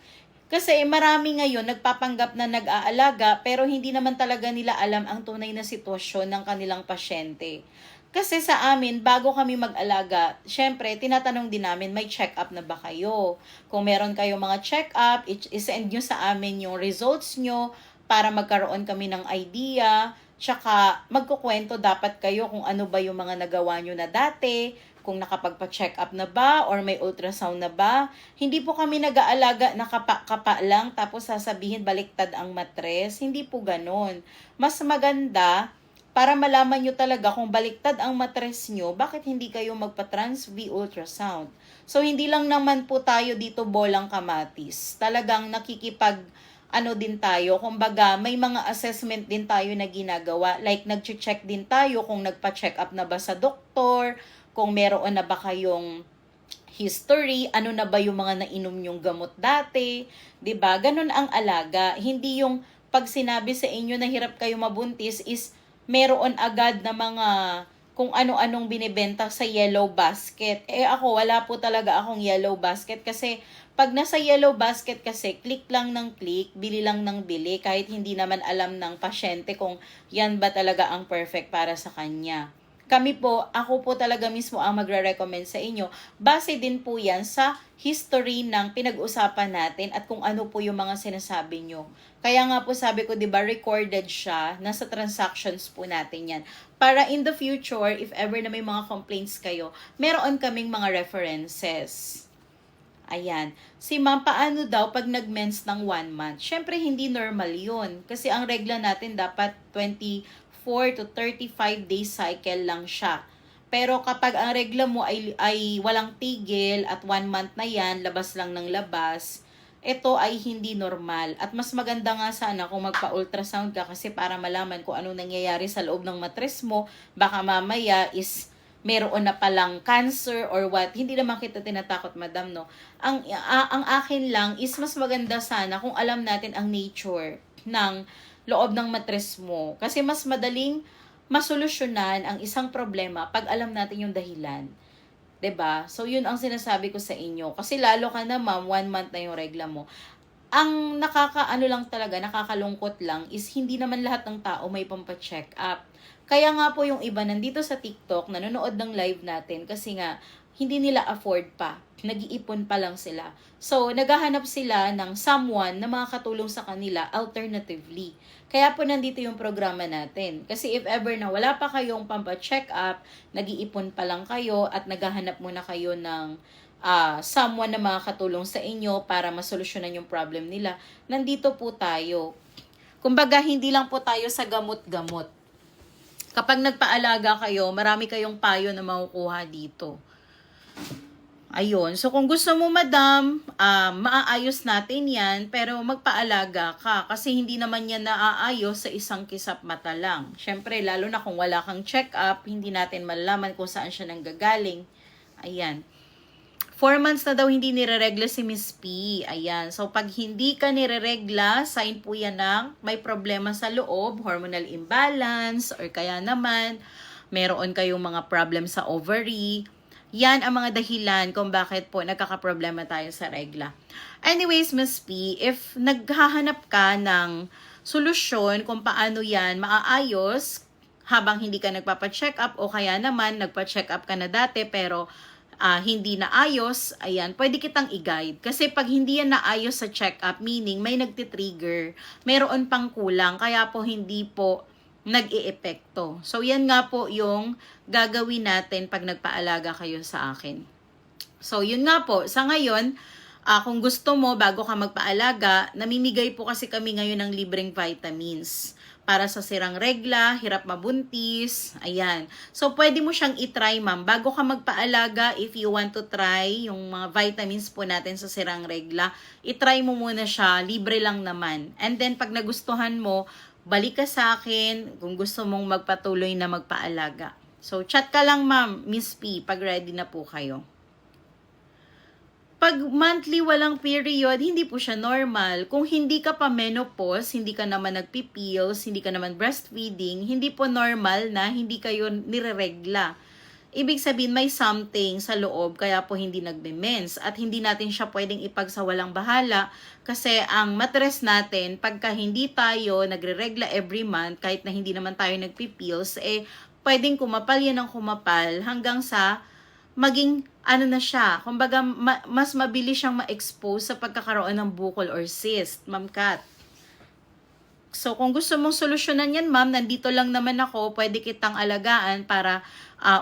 Kasi marami ngayon nagpapanggap na nag-aalaga pero hindi naman talaga nila alam ang tunay na sitwasyon ng kanilang pasyente. Kasi sa amin, bago kami mag-alaga, syempre, tinatanong din namin, may check-up na ba kayo? Kung meron kayong mga check-up, isend nyo sa amin yung results nyo para magkaroon kami ng idea. Tsaka, magkukwento dapat kayo kung ano ba yung mga nagawa nyo na dati, kung nakapagpa-check up na ba or may ultrasound na ba. Hindi po kami nag-aalaga na kapa lang tapos sasabihin baliktad ang matres. Hindi po ganon. Mas maganda para malaman nyo talaga kung baliktad ang matres nyo, bakit hindi kayo magpa-trans-V ultrasound. So, hindi lang naman po tayo dito bolang kamatis. Talagang nakikipag din tayo. Kumbaga, may mga assessment din tayo na ginagawa. Like, nag-check din tayo kung nagpa-check up na ba sa doktor, kung meron na ba kayong history, ano na ba yung mga nainom yung gamot dati, 'di ba? Ganun ang alaga. Hindi yung pag sinabi sa inyo na hirap kayo mabuntis is meron agad na mga kung ano-anong binibenta sa yellow basket. Ako, wala po talaga akong yellow basket kasi pag nasa yellow basket kasi, click lang ng click, bili lang ng bili, kahit hindi naman alam ng pasyente kung yan ba talaga ang perfect para sa kanya. Kami po, ako po talaga mismo ang magre-recommend sa inyo. Base din po yan sa history ng pinag-usapan natin at kung ano po yung mga sinasabi nyo. Kaya nga po sabi ko, di ba, recorded siya, nasa transactions po natin yan. Para in the future, if ever na may mga complaints kayo, meron kaming mga references. Ayan. Si ma'am, paano daw pag nag-mens ng 1 month? Syempre, hindi normal yun. Kasi ang regla natin dapat 24 to 35 days cycle lang siya. Pero kapag ang regla mo ay walang tigil at 1 month na yan, labas lang ng labas, ito ay hindi normal. At mas maganda nga sana kung magpa-ultrasound ka kasi para malaman kung anong nangyayari sa loob ng matres mo. Baka mamaya is meron na palang cancer or what. Hindi naman kita tinatakot, madam, no? Ang akin lang is mas maganda sana kung alam natin ang nature ng loob ng matres mo. Kasi mas madaling masolusyonan ang isang problema pag alam natin yung dahilan. 'Di ba? So, yun ang sinasabi ko sa inyo. Kasi lalo ka na, ma'am, 1 month na yung regla mo. Ang nakakaano lang talaga, nakakalungkot lang is hindi naman lahat ng tao may pampa-check up. Kaya nga po yung iba nandito sa TikTok, nanonood ng live natin kasi nga hindi nila afford pa. Nag-iipon pa lang sila. So, naghahanap sila ng someone na makakatulong sa kanila alternatively. Kaya po nandito yung programa natin. Kasi if ever na wala pa kayong pampa-check up, nag-iipon pa lang kayo at naghahanap muna kayo ng someone na makakatulong sa inyo para masolusyonan yung problem nila, nandito po tayo. Kumbaga, hindi lang po tayo sa gamot-gamot. Kapag nagpaalaga kayo, marami kayong payo na makukuha dito. Ayun. So, kung gusto mo, madam, maaayos natin yan, pero magpaalaga ka. Kasi hindi naman yan naaayos sa isang kisap mata lang. Siyempre, lalo na kung wala kang check-up, hindi natin malalaman kung saan siya nanggagaling. Ayan. 4 months na daw hindi nireregla si Miss P. Ayan. So, pag hindi ka nireregla, sign po yan ng may problema sa loob, hormonal imbalance, or kaya naman, meron kayong mga problem sa ovary. Yan ang mga dahilan kung bakit po nagkakaproblema tayo sa regla. Anyways, Miss P, if naghahanap ka ng solusyon kung paano yan maaayos habang hindi ka nagpapa-check up o kaya naman nagpa-check up ka na dati pero hindi naayos, ayan, pwede kitang i-guide. Kasi pag hindi yan naayos sa check-up, meaning may nagtitrigger, mayroon pang kulang, kaya po hindi po nag-i-epekto. So, yan nga po yung gagawin natin pag nagpaalaga kayo sa akin. So, yun nga po. Sa ngayon, kung gusto mo, bago ka magpaalaga, namimigay po kasi kami ngayon ng libreng vitamins para sa sirang regla, hirap mabuntis, ayan. So, pwede mo siyang itry, ma'am. Bago ka magpaalaga, if you want to try yung mga vitamins po natin sa sirang regla, itry mo muna siya, libre lang naman. And then, pag nagustuhan mo, balik ka sa akin kung gusto mong magpatuloy na magpaalaga. So, chat ka lang, ma'am, Miss P, pag ready na po kayo. Pag monthly walang period, hindi po siya normal. Kung hindi ka pa menopause, hindi ka naman nagpipills, hindi ka naman breastfeeding, hindi po normal na hindi kayo nireregla. Ibig sabihin may something sa loob kaya po hindi nagme-mens at hindi natin siya pwedeng ipagsawalang bahala kasi ang matres natin pagka hindi tayo nagre-regla every month kahit na hindi naman tayo nagpipills pwedeng kumapal yan ng kumapal hanggang sa maging ano na siya, kumbaga mas mabilis siyang ma-expose sa pagkakaroon ng bukol or cyst, Ma'am Kat. So, kung gusto mong solusyonan yan, ma'am, nandito lang naman ako, pwede kitang alagaan para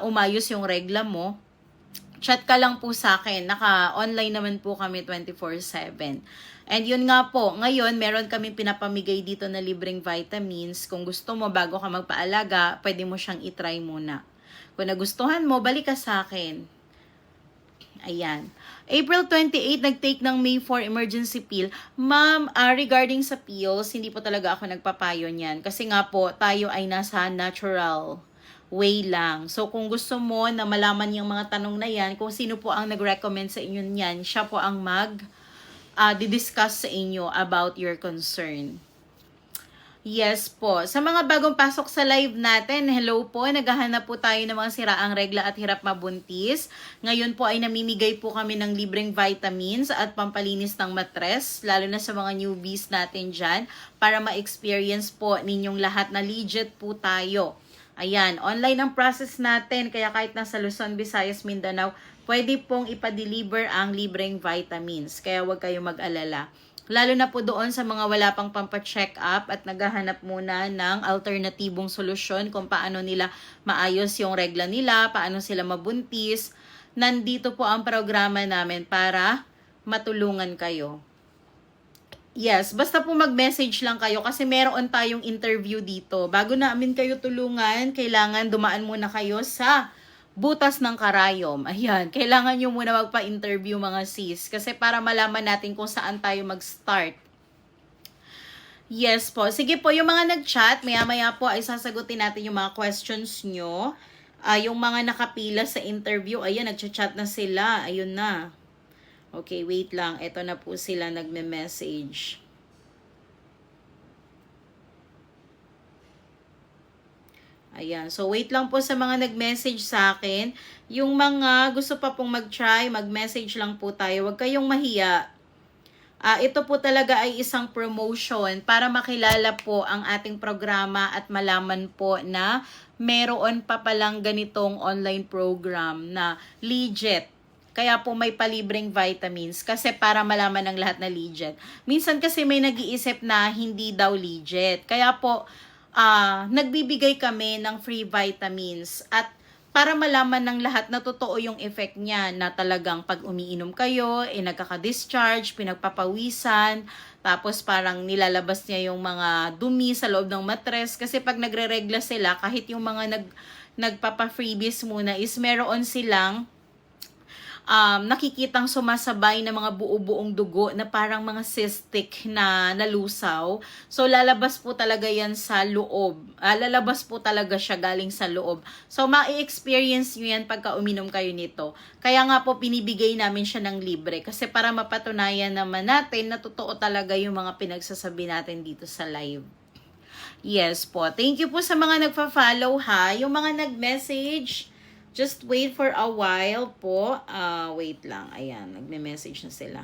umayos yung regla mo. Chat ka lang po sa akin, naka-online naman po kami 24/7. And yun nga po, ngayon meron kami pinapamigay dito na libreng vitamins. Kung gusto mo, bago ka magpaalaga, pwede mo siyang itry muna. Kung nagustuhan mo, balik ka sa akin. Ayan. April 28, nag-take ng May 4 emergency pill. Ma'am, regarding sa pills, hindi po talaga ako nagpapayo niyan. Kasi nga po, tayo ay nasa natural way lang. So, kung gusto mo na malaman yung mga tanong na yan, kung sino po ang nag-recommend sa inyo niyan, siya po ang di-discuss sa inyo about your concern. Yes po. Sa mga bagong pasok sa live natin, hello po. Naghahanap po tayo ng mga siraang regla at hirap mabuntis. Ngayon po ay namimigay po kami ng libreng vitamins at pampalinis ng matres, lalo na sa mga newbies natin dyan, para ma-experience po ninyong lahat na legit po tayo. Ayan, online ang process natin, kaya kahit nasa Luzon, Visayas, Mindanao, pwede pong ipa-deliver ang libreng vitamins. Kaya huwag kayong mag-alala. Lalo na po doon sa mga wala pang pampa-check up at naghahanap muna ng alternatibong solusyon kung paano nila maayos yung regla nila, paano sila mabuntis. Nandito po ang programa namin para matulungan kayo. Yes, basta po mag-message lang kayo kasi meron tayong interview dito. Bago namin kayo tulungan, kailangan dumaan muna kayo sa Butas ng Karayom. Ayan, kailangan nyo muna magpa-interview mga sis kasi para malaman natin kung saan tayo mag-start. Yes po. Sige po, yung mga nag-chat, maya-maya po ay sasagutin natin yung mga questions nyo. Yung mga nakapila sa interview, ayan, nag-chat na sila. Ayun na. Okay, wait lang. Ito na po sila nagme-message. Ayan. So, wait lang po sa mga nag-message sa akin. Yung mga gusto pa pong mag-try, mag-message lang po tayo. Huwag kayong mahiya. Ito po talaga ay isang promotion para makilala po ang ating programa at malaman po na meron pa palang ganitong online program na legit. Kaya po may palibreng vitamins kasi para malaman ng lahat na legit. Minsan kasi may nag-iisip na hindi daw legit. Kaya po nagbibigay kami ng free vitamins at para malaman ng lahat na totoo yung effect niya na talagang pag umiinom kayo, nagkaka-discharge, pinagpapawisan, tapos parang nilalabas niya yung mga dumi sa loob ng matres kasi pag nagre-regla sila, kahit yung mga nagpapa-freebies muna is meron silang nakikitang sumasabay na mga buo-buong dugo na parang mga cystic na nalusaw. So, lalabas po talaga yan sa loob. Lalabas po talaga siya galing sa loob. So, ma-experience nyo yan pagka uminom kayo nito. Kaya nga po, pinibigay namin siya ng libre. Kasi para mapatunayan naman natin na totoo talaga yung mga pinagsasabi natin dito sa live. Yes po. Thank you po sa mga nagpa-follow ha. Yung mga nag-message, just wait for a while po. Wait lang. Ayan, nagme-message na sila.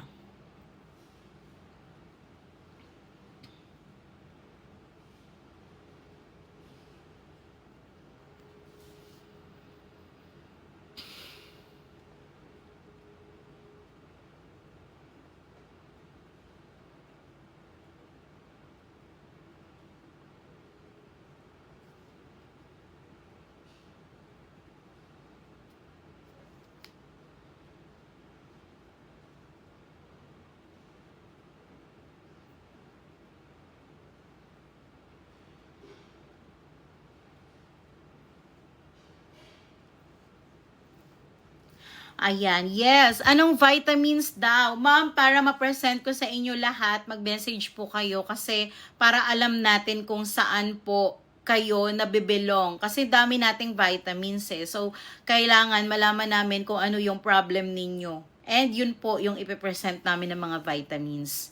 Ayan, yes. Anong vitamins daw? Ma'am, para ma-present ko sa inyo lahat, mag-message po kayo kasi para alam natin kung saan po kayo nabibelong. Kasi dami nating vitamins eh. So, kailangan malaman namin kung ano yung problem ninyo. And yun po yung ipipresent namin ng mga vitamins.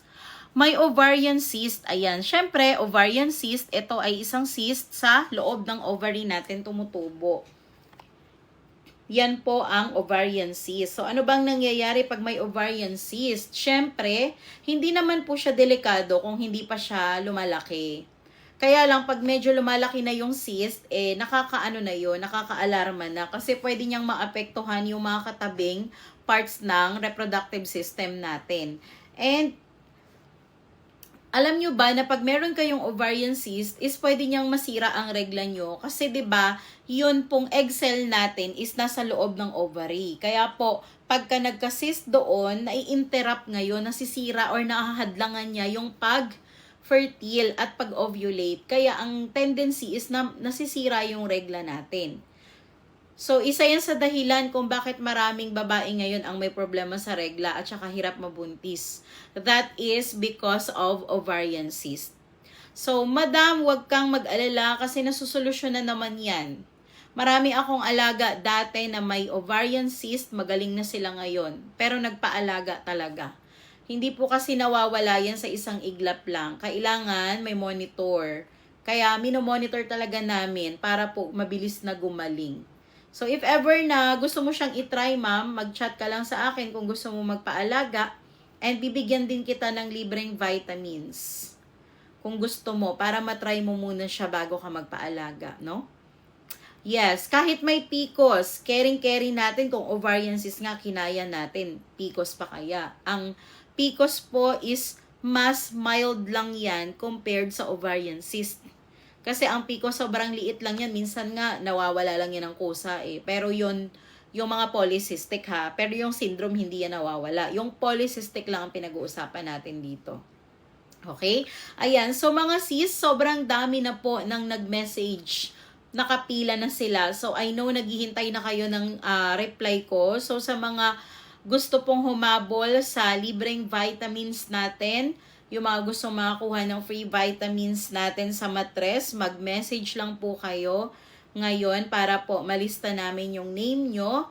May ovarian cyst. Ayan, syempre, ovarian cyst, ito ay isang cyst sa loob ng ovary natin tumutubo. Yan po ang ovarian cyst. So, ano bang nangyayari pag may ovarian cyst? Siyempre, hindi naman po siya delikado kung hindi pa siya lumalaki. Kaya lang, pag medyo lumalaki na yung cyst, nakakaano na yun, nakaka-alarma na. Kasi pwede niyang maapektuhan yung mga katabing parts ng reproductive system natin. And, alam nyo ba na pag meron kayong ovarian cyst is pwede niyang masira ang regla nyo kasi 'di ba yun pong egg cell natin is nasa loob ng ovary. Kaya po pagka nagka-cyst doon, nai-interrupt ngayon, nasisira or nakahadlangan niya yung pag-fertile at pag-ovulate. Kaya ang tendency is na nasisira yung regla natin. So, isa yan sa dahilan kung bakit maraming babae ngayon ang may problema sa regla at saka hirap mabuntis. That is because of ovarian cyst. So, madam, huwag kang mag-alala kasi nasusolusyon na naman yan. Marami akong alaga dati na may ovarian cyst, magaling na sila ngayon. Pero nagpaalaga talaga. Hindi po kasi nawawala yan sa isang iglap lang. Kailangan may monitor. Kaya minomonitor talaga namin para po mabilis na gumaling. So, if ever na gusto mo siyang itry, ma'am, mag-chat ka lang sa akin kung gusto mo magpaalaga. And bibigyan din kita ng libreng vitamins. Kung gusto mo, para matry mo muna siya bago ka magpaalaga, no? Yes, kahit may PCOS, caring natin kung ovarian cyst nga, kinaya natin. PCOS pa kaya? Ang PCOS po is mas mild lang yan compared sa ovarian cyst. Kasi ang PCOS sobrang liit lang yan. Minsan nga, nawawala lang yan ng kusa eh. Pero yun, yung mga polycystic ha. Pero yung syndrome, hindi yan nawawala. Yung polycystic lang ang pinag-uusapan natin dito. Okay? Ayan. So, mga sis, sobrang dami na po nang nag-message. Nakapila na sila. So, I know naghihintay na kayo ng reply ko. So, sa mga gusto pong humabol sa libreng vitamins natin, yung mga gusto makakuha ng free vitamins natin sa matres, mag-message lang po kayo ngayon para po malista namin yung name nyo.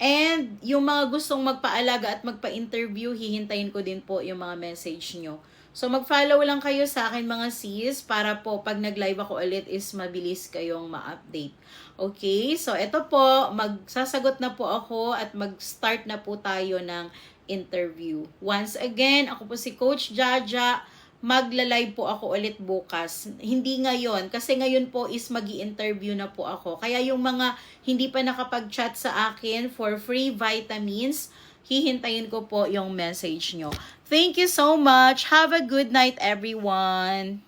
And yung mga gustong magpaalaga at magpa-interview, hihintayin ko din po yung mga message nyo. So, mag-follow lang kayo sa akin mga sis para po pag nag-live ako ulit is mabilis kayong ma-update. Okay? So, ito po, magsasagot na po ako at mag-start na po tayo ng interview. Once again, ako po si Coach Jaja. Magla-live po ako ulit bukas. Hindi ngayon, kasi ngayon po is magi-interview na po ako. Kaya yung mga hindi pa nakapag-chat sa akin for free vitamins, hihintayin ko po yung message nyo. Thank you so much. Have a good night, everyone.